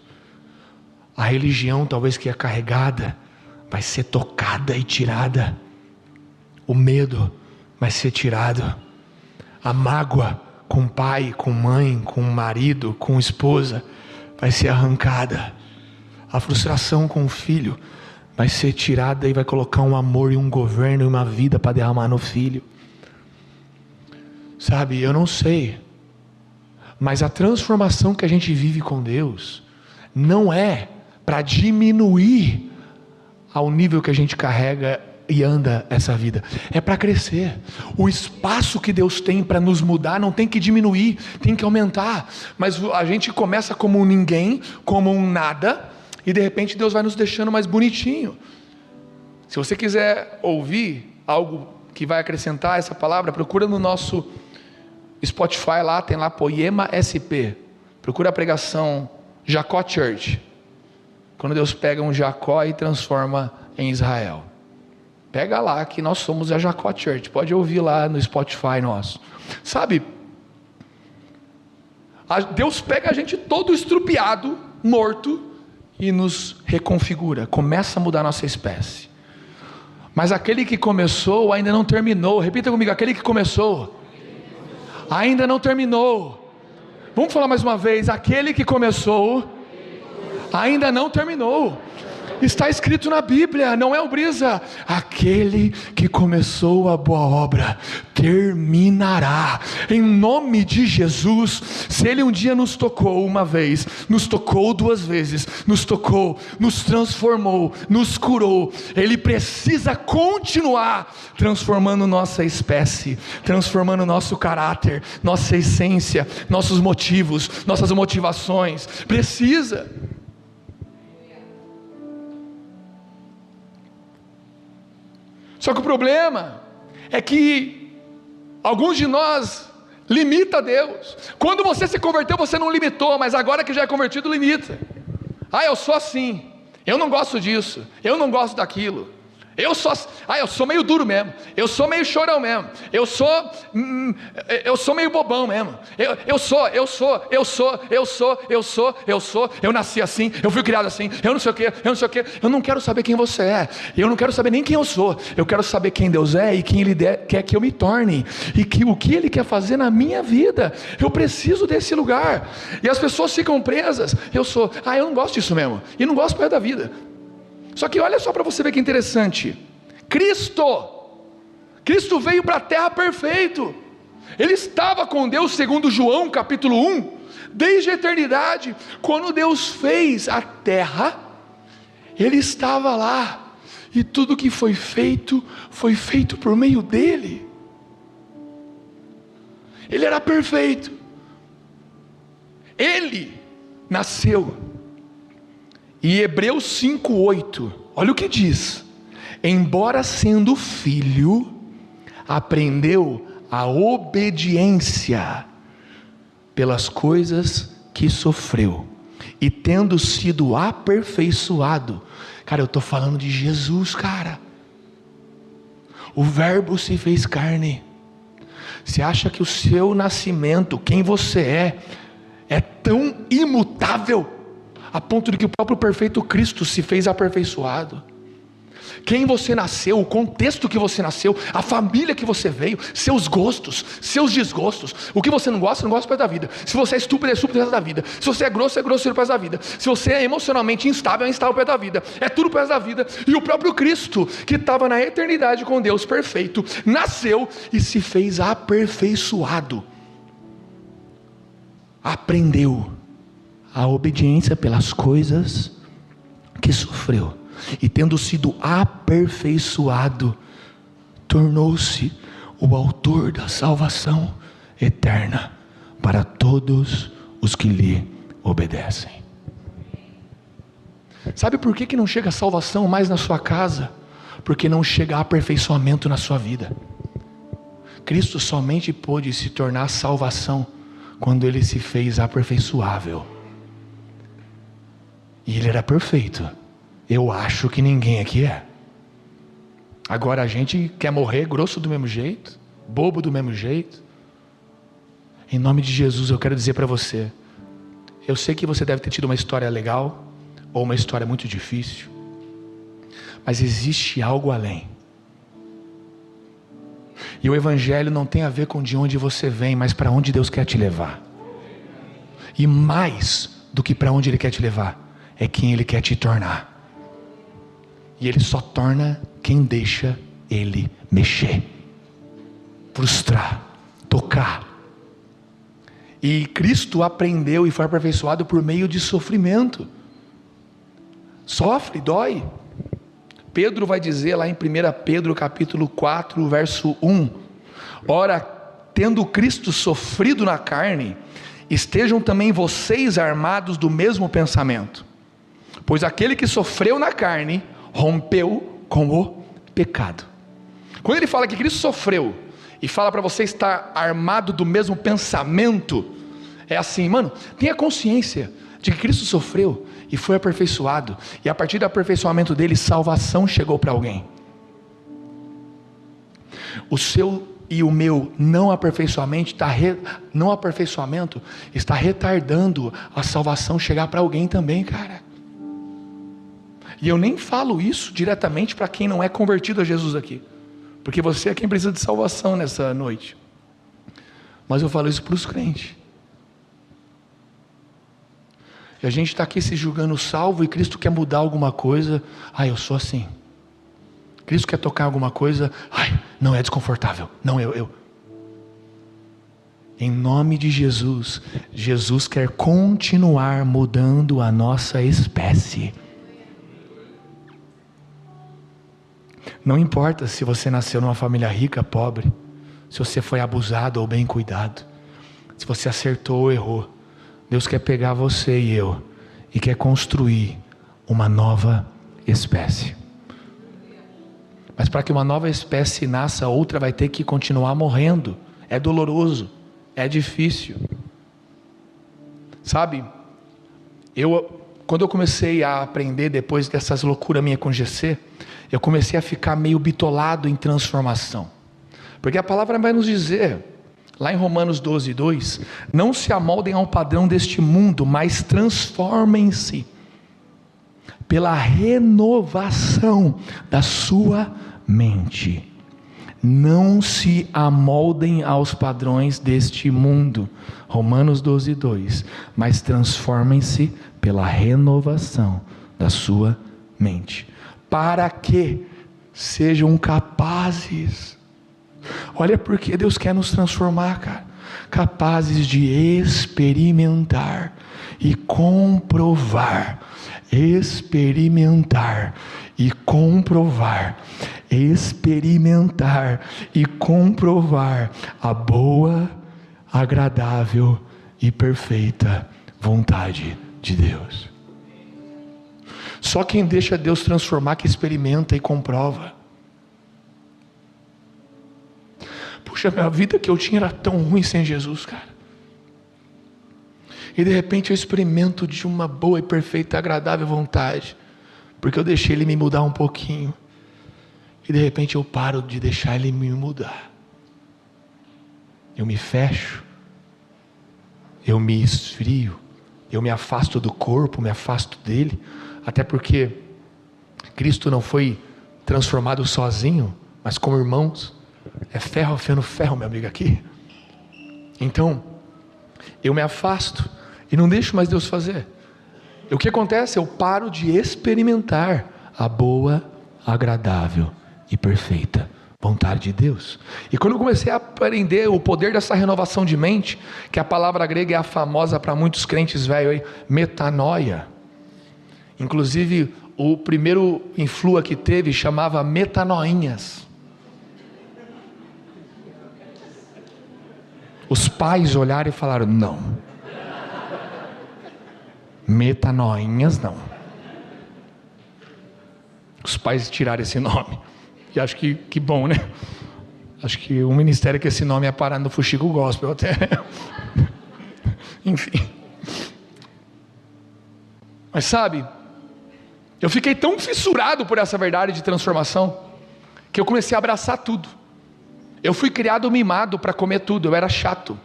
A religião, talvez que é carregada, vai ser tocada e tirada. O medo vai ser tirado. A mágoa com pai, com mãe, com marido, com esposa, vai ser arrancada. A frustração com o filho vai ser tirada e vai colocar um amor e um governo e uma vida para derramar no filho. Sabe, eu não sei, mas a transformação que a gente vive com Deus não é para diminuir ao nível que a gente carrega e anda essa vida, é para crescer. O espaço que Deus tem para nos mudar não tem que diminuir, tem que aumentar. Mas a gente começa como um ninguém, como um nada, e de repente Deus vai nos deixando mais bonitinho. Se você quiser ouvir algo que vai acrescentar essa palavra, procura no nosso Spotify lá, tem lá Poema SP, procura a pregação Jacó Church, quando Deus pega um Jacó e transforma em Israel. Pega lá que nós somos a Jacó Church, pode ouvir lá no Spotify nosso. Sabe, Deus pega a gente todo estrupiado, morto, e nos reconfigura, começa a mudar a nossa espécie. Mas aquele que começou ainda não terminou. Repita comigo: aquele que começou ainda não terminou. Vamos falar mais uma vez: aquele que começou ainda não terminou. Está escrito na Bíblia, não é o brisa. Aquele que começou a boa obra terminará. Em nome de Jesus. Se Ele um dia nos tocou uma vez, nos tocou duas vezes, nos tocou, nos transformou, nos curou, Ele precisa continuar transformando nossa espécie, transformando nosso caráter, nossa essência, nossos motivos, nossas motivações. Precisa. Só que o problema é que alguns de nós limita Deus. Quando você se converteu, você não limitou, mas agora que já é convertido, limita. Eu sou assim, eu não gosto disso, eu não gosto daquilo, eu sou meio duro mesmo, eu sou meio chorão mesmo, eu sou meio bobão mesmo, eu nasci assim, eu fui criado assim, eu não sei o que, eu não quero saber quem você é, eu não quero saber nem quem eu sou, eu quero saber quem Deus é e quem Ele quer que eu me torne, e o que Ele quer fazer na minha vida. Eu preciso desse lugar, e as pessoas ficam presas. Eu não gosto disso mesmo, e não gosto pro resto da vida. Só que olha só para você ver que interessante, Cristo Cristo veio para a terra perfeito. Ele estava com Deus, segundo João capítulo 1, desde a eternidade. Quando Deus fez a terra, Ele estava lá, e tudo que foi feito por meio dEle. Ele era perfeito. Ele nasceu. E Hebreus 5:8, olha o que diz: embora sendo filho, aprendeu a obediência pelas coisas que sofreu, e tendo sido aperfeiçoado. Cara, eu estou falando de Jesus, cara. O Verbo se fez carne. Você acha que o seu nascimento, quem você é tão imutável, a ponto de que o próprio perfeito Cristo se fez aperfeiçoado? Quem você nasceu, o contexto que você nasceu, a família que você veio, seus gostos, seus desgostos, o que você não gosta pro resto da vida. Se você é estúpido pro resto da vida. Se você é grosseiro pro resto da vida. Se você é emocionalmente instável, é instável pro resto da vida. É tudo pro resto da vida. E o próprio Cristo, que estava na eternidade com Deus perfeito, nasceu e se fez aperfeiçoado. Aprendeu a obediência pelas coisas que sofreu, e tendo sido aperfeiçoado, tornou-se o autor da salvação eterna para todos os que lhe obedecem. Sabe por que não chega salvação mais na sua casa? Porque não chega aperfeiçoamento na sua vida. Cristo somente pôde se tornar salvação quando Ele se fez aperfeiçoável. E Ele era perfeito. Eu acho que ninguém aqui é. Agora a gente quer morrer grosso do mesmo jeito, bobo do mesmo jeito. Em nome de Jesus eu quero dizer para você, eu sei que você deve ter tido uma história legal, ou uma história muito difícil, mas existe algo além. E o Evangelho não tem a ver com de onde você vem, mas para onde Deus quer te levar. E mais do que para onde Ele quer te levar, é quem Ele quer te tornar. E Ele só torna quem deixa Ele mexer, frustrar, tocar. E Cristo aprendeu e foi aperfeiçoado por meio de sofrimento. Sofre, dói. Pedro vai dizer lá em 1 Pedro capítulo 4, verso 1: ora, tendo Cristo sofrido na carne, estejam também vocês armados do mesmo pensamento. Pois aquele que sofreu na carne rompeu com o pecado. Quando ele fala que Cristo sofreu e fala para você estar armado do mesmo pensamento, é assim, mano, tenha consciência de que Cristo sofreu e foi aperfeiçoado, e a partir do aperfeiçoamento dele, salvação chegou para alguém. O seu e o meu não aperfeiçoamento está retardando a salvação chegar para alguém também, cara. E eu nem falo isso diretamente para quem não é convertido a Jesus aqui, porque você é quem precisa de salvação nessa noite, mas eu falo isso para os crentes. E a gente está aqui se julgando salvo, e Cristo quer mudar alguma coisa. Eu sou assim. Cristo quer tocar alguma coisa. Não, é desconfortável. Não, eu. Em nome de Jesus, Jesus quer continuar mudando a nossa espécie. Não importa se você nasceu numa família rica, pobre, se você foi abusado ou bem cuidado, se você acertou ou errou, Deus quer pegar você e eu e quer construir uma nova espécie. Mas para que uma nova espécie nasça, outra vai ter que continuar morrendo. É doloroso, é difícil. Sabe, quando eu comecei a aprender, depois dessas loucuras minhas com GC, eu comecei a ficar meio bitolado em transformação. Porque a palavra vai nos dizer, lá em Romanos 12:2, não se amoldem ao padrão deste mundo, mas transformem-se pela renovação da sua mente. Não se amoldem aos padrões deste mundo, Romanos 12:2, mas transformem-se pela renovação da sua mente, para que sejam capazes Olha porque Deus quer nos transformar, cara. Capazes de experimentar e comprovar. Experimentar e comprovar. Experimentar e comprovar a boa, agradável e perfeita vontade de Deus. Só quem deixa Deus transformar que experimenta e comprova. Puxa, minha vida que eu tinha era tão ruim sem Jesus, cara. E de repente eu experimento de uma boa e perfeita, agradável vontade, porque eu deixei Ele me mudar um pouquinho. E de repente eu paro de deixar Ele me mudar. Eu me fecho. Eu me esfrio. Eu me afasto do corpo, me afasto dele. Até porque Cristo não foi transformado sozinho, mas como irmãos. É ferro afiando ferro, meu amigo, aqui. Então, eu me afasto e não deixo mais Deus fazer. E o que acontece? Eu paro de experimentar a boa, agradável e perfeita vontade de Deus. E quando eu comecei a aprender o poder dessa renovação de mente, que a palavra grega é a famosa para muitos crentes velho aí, metanoia. Inclusive, o primeiro influa que teve chamava metanoinhas. Os pais olharam e falaram: não, metanoinhas não. Os pais tiraram esse nome. E acho que bom, né? Acho que o ministério que esse nome é parar no Fuxico Gospel até. Enfim. Mas sabe, eu fiquei tão fissurado por essa verdade de transformação, que eu comecei a abraçar tudo. Eu fui criado mimado para comer tudo, eu era chato.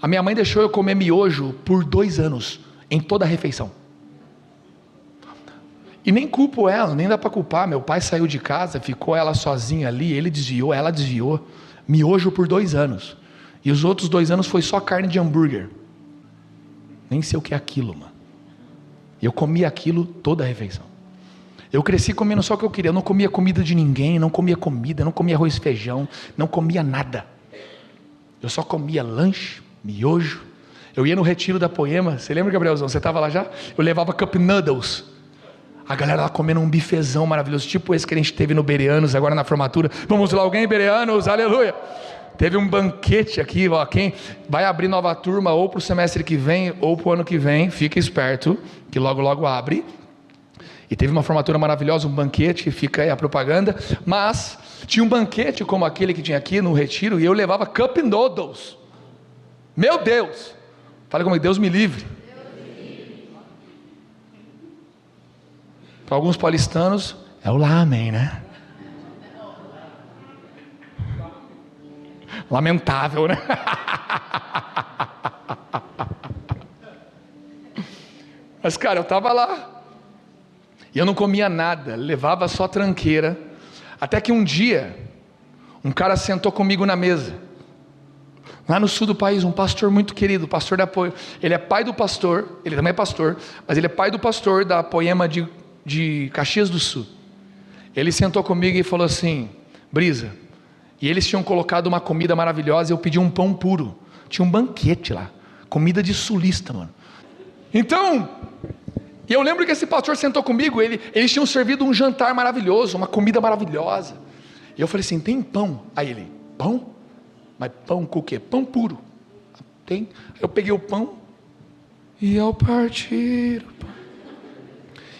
A minha mãe deixou eu comer miojo por 2 anos, em toda a refeição. E nem culpo ela, nem dá para culpar. Meu pai saiu de casa, ficou ela sozinha ali, ele desviou, ela desviou. Miojo por 2 anos. E os outros 2 anos foi só carne de hambúrguer. Nem sei o que é aquilo, mano. Eu comia aquilo toda a refeição. Eu cresci comendo só o que eu queria. Eu não comia comida de ninguém, não comia comida, não comia arroz e feijão, não comia nada. Eu só comia lanche, miojo. Eu ia no retiro da Poema. Você lembra, Gabrielzão? Você estava lá já? Eu levava cup noodles. A galera lá comendo um bifezão maravilhoso, tipo esse que a gente teve no Bereanos, agora na formatura. Vamos lá, alguém, Bereanos, aleluia. Teve um banquete aqui, ó, quem vai abrir nova turma, ou para o semestre que vem, ou para o ano que vem, fica esperto, que logo logo abre. E teve uma formatura maravilhosa, um banquete, fica aí a propaganda. Mas tinha um banquete como aquele que tinha aqui no retiro, e eu levava cup noodles. Meu Deus! Fala comigo, Deus me livre. Para alguns paulistanos, é o lamen, né? Lamentável, né? Mas cara, eu estava lá, e eu não comia nada, levava só tranqueira, até que um dia, um cara sentou comigo na mesa, lá no sul do país, um pastor muito querido, pastor da Poema. Ele é pai do pastor, ele também é pastor, mas ele é pai do pastor da Poema de Caxias do Sul. Ele sentou comigo e falou assim: Brisa, e eles tinham colocado uma comida maravilhosa, eu pedi um pão puro, tinha um banquete lá, comida de sulista, mano. Então, eu lembro que esse pastor sentou comigo, eles tinham servido um jantar maravilhoso, uma comida maravilhosa, e eu falei assim: tem pão? Aí ele: pão? Mas pão com o quê? Pão puro. Tem. Eu peguei o pão, e ao partir o pão,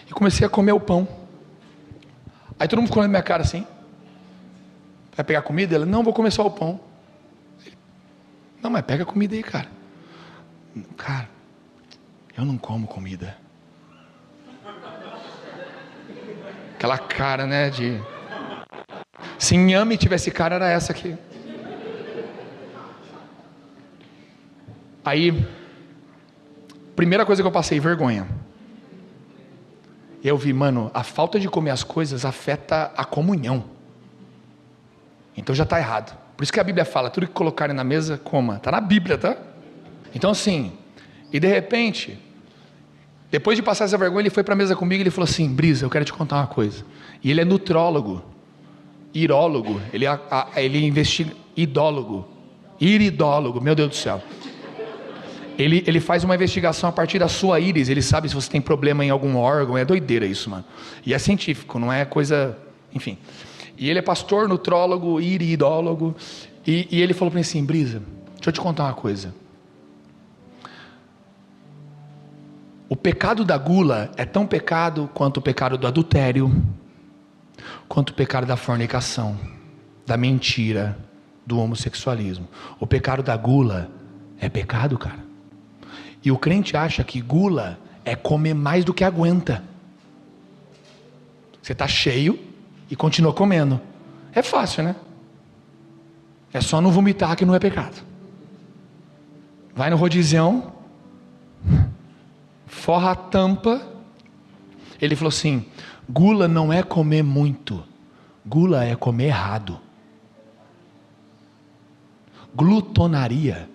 e comecei a comer o pão. Aí todo mundo ficou na minha cara assim: vai pegar comida? Ela: não, vou comer só o pão. Não, mas pega a comida aí, cara. Cara, eu não como comida. Aquela cara, né, de... Se inhame tivesse cara, era essa aqui. Aí, primeira coisa que eu passei, vergonha. Eu vi, mano, a falta de comer as coisas afeta a comunhão. Então já está errado. Por isso que a Bíblia fala: tudo que colocarem na mesa, coma. Está na Bíblia, tá? Então assim, e de repente, depois de passar essa vergonha, ele foi para a mesa comigo e ele falou assim: Brisa, eu quero te contar uma coisa. E ele é nutrólogo, irólogo, ele investiga, iridólogo, meu Deus do céu. Ele faz uma investigação a partir da sua íris, ele sabe se você tem problema em algum órgão, é doideira isso, mano. E é científico, não é coisa, enfim. E ele é pastor, nutrólogo, iridólogo, e ele falou para mim assim: Brisa, deixa eu te contar uma coisa. O pecado da gula é tão pecado quanto o pecado do adultério, quanto o pecado da fornicação, da mentira, do homossexualismo. O pecado da gula é pecado, cara. E o crente acha que gula é comer mais do que aguenta. Você está cheio e continua comendo. É fácil, né? É só não vomitar que não é pecado. Vai no rodizão, forra a tampa. Ele falou assim: gula não é comer muito, gula é comer errado. Glutonaria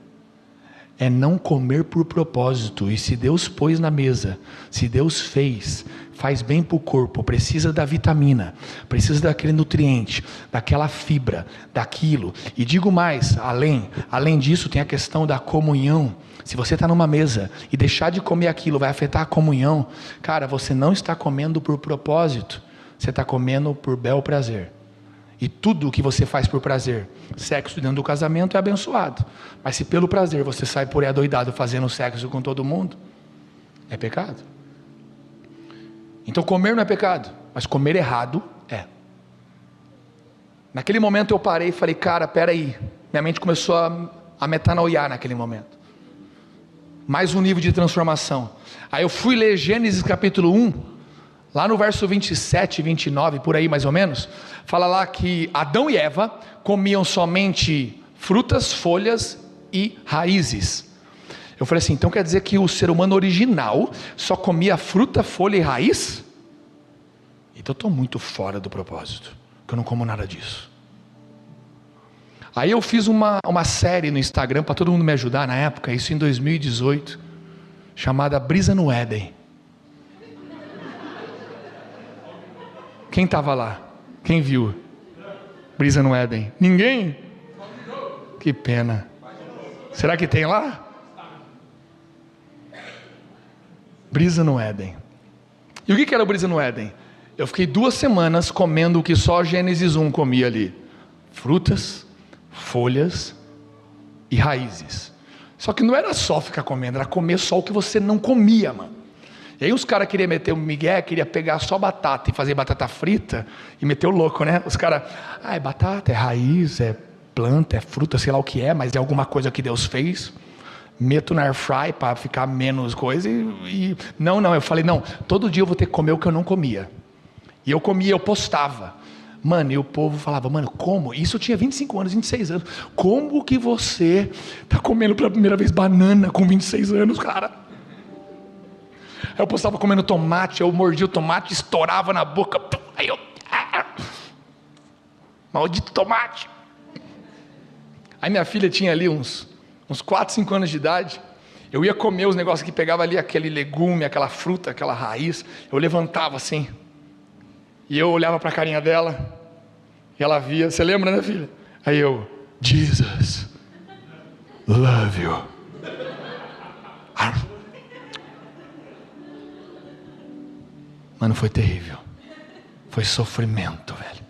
é não comer por propósito. E se Deus pôs na mesa, se Deus fez, faz bem para o corpo, precisa da vitamina, precisa daquele nutriente, daquela fibra, daquilo. E digo mais, além disso tem a questão da comunhão. Se você está numa mesa e deixar de comer aquilo vai afetar a comunhão, cara, você não está comendo por propósito, você está comendo por bel prazer. E tudo o que você faz por prazer, sexo dentro do casamento é abençoado. Mas se pelo prazer você sai por aí adoidado fazendo sexo com todo mundo, é pecado. Então comer não é pecado, mas comer errado é. Naquele momento eu parei e falei: cara, peraí. Minha mente começou a metanoiar naquele momento. Mais um nível de transformação. Aí eu fui ler Gênesis capítulo 1. Lá no verso 27, 29, por aí mais ou menos, fala lá que Adão e Eva comiam somente frutas, folhas e raízes. Eu falei assim: então quer dizer que o ser humano original só comia fruta, folha e raiz? Então eu estou muito fora do propósito, que eu não como nada disso. Aí eu fiz uma série no Instagram para todo mundo me ajudar na época, isso em 2018, chamada Brisa no Éden. Quem estava lá? Quem viu? Brisa no Éden? Ninguém? Que pena. Será que tem lá? Brisa no Éden. E o que era o Brisa no Éden? Eu fiquei 2 semanas comendo o que só Gênesis 1 comia ali: frutas, folhas e raízes. Só que não era só ficar comendo, era comer só o que você não comia, mano. E aí os caras queriam meter o migué, queria pegar só batata e fazer batata frita e meter o louco, né? Os caras: é batata, é raiz, é planta, é fruta, sei lá o que é, mas é alguma coisa que Deus fez. Meto na air fry para ficar menos coisa e... Não, eu falei: não, todo dia eu vou ter que comer o que eu não comia. E eu comia, eu postava. Mano, e o povo falava: mano, como? Isso eu tinha 25 anos, 26 anos. Como que você tá comendo pela primeira vez banana com 26 anos, cara? Aí eu postava comendo tomate, eu mordia o tomate, estourava na boca. Aí eu... maldito tomate. Aí minha filha tinha ali uns 4, 5 anos de idade. Eu ia comer os negócios que pegava ali, aquele legume, aquela fruta, aquela raiz. Eu levantava assim. E eu olhava para a carinha dela. E ela via. Você lembra, né, filha? Aí eu: Jesus, love you. Mano, foi terrível. Foi sofrimento, velho.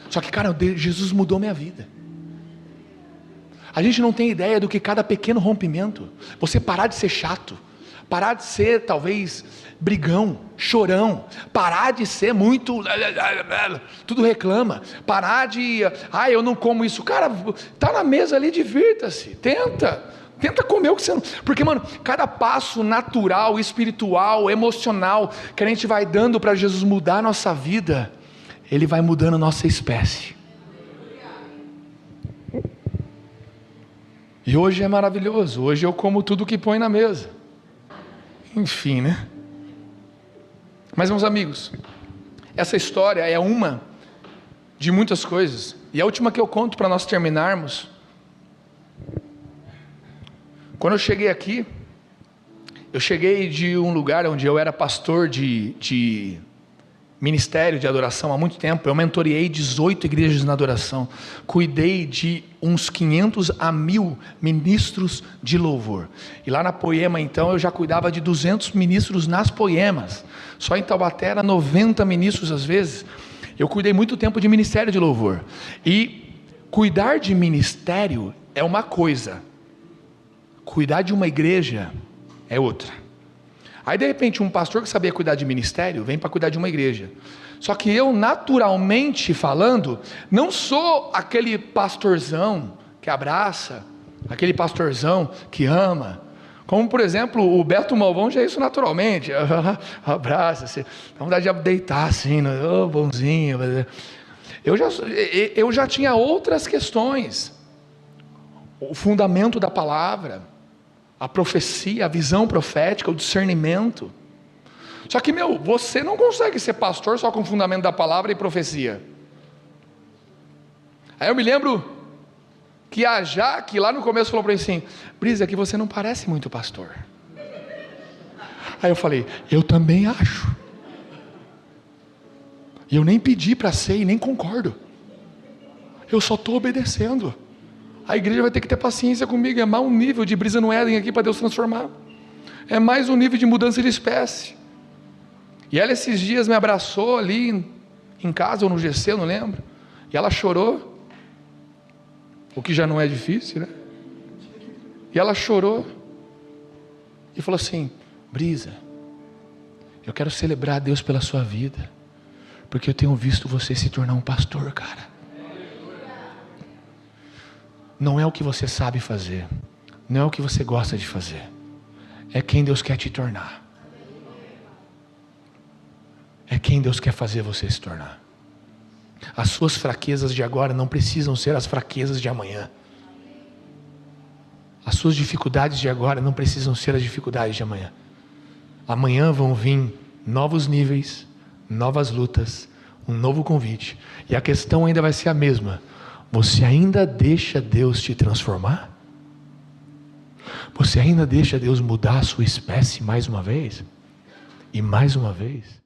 Só que, cara, Jesus mudou minha vida. A gente não tem ideia do que cada pequeno rompimento. Você parar de ser chato, parar de ser talvez brigão, chorão, parar de ser muito tudo reclama, parar de eu não como isso. Cara, tá na mesa ali, divirta-se, tenta comer o que você não... Porque, mano, cada passo natural, espiritual, emocional que a gente vai dando para Jesus mudar a nossa vida, Ele vai mudando a nossa espécie. E hoje é maravilhoso. Hoje eu como tudo que põe na mesa. Enfim, né? Mas, meus amigos, essa história é uma de muitas coisas. E a última que eu conto para nós terminarmos. Quando eu cheguei aqui, eu cheguei de um lugar onde eu era pastor de ministério de adoração há muito tempo. Eu mentoreei 18 igrejas na adoração. Cuidei de uns 500 a 1.000 ministros de louvor. E lá na Poema, então, eu já cuidava de 200 ministros nas Poemas. Só em Taubaté era 90 ministros às vezes. Eu cuidei muito tempo de ministério de louvor. E cuidar de ministério é uma coisa. Cuidar de uma igreja é outra. Aí de repente um pastor que sabia cuidar de ministério vem para cuidar de uma igreja. Só que eu, naturalmente falando, não sou aquele pastorzão que abraça, aquele pastorzão que ama. Como por exemplo o Beto Malvão já é isso naturalmente. Abraça, você dá vontade de deitar assim, oh, bonzinho. Eu já tinha outras questões. O fundamento da palavra, a profecia, a visão profética, o discernimento. Só que, você não consegue ser pastor só com o fundamento da palavra e profecia. Aí eu me lembro que a Jaque lá no começo falou para mim assim: Brisa, é que você não parece muito pastor. Aí eu falei: eu também acho. E eu nem pedi para ser e nem concordo. Eu só estou obedecendo. A igreja vai ter que ter paciência comigo. É mais um nível de brisa no Éden aqui para Deus transformar. É mais um nível de mudança de espécie. E ela esses dias me abraçou ali em casa ou no GC, eu não lembro. E ela chorou. O que já não é difícil, né? E ela chorou. E falou assim: Brisa, eu quero celebrar a Deus pela sua vida. Porque eu tenho visto você se tornar um pastor, cara. Não é o que você sabe fazer, não é o que você gosta de fazer, é quem Deus quer te tornar, é quem Deus quer fazer você se tornar. As suas fraquezas de agora não precisam ser as fraquezas de amanhã. As suas dificuldades de agora não precisam ser as dificuldades de amanhã. Amanhã vão vir novos níveis, novas lutas, um novo convite, e a questão ainda vai ser a mesma: você ainda deixa Deus te transformar? Você ainda deixa Deus mudar a sua espécie mais uma vez? E mais uma vez?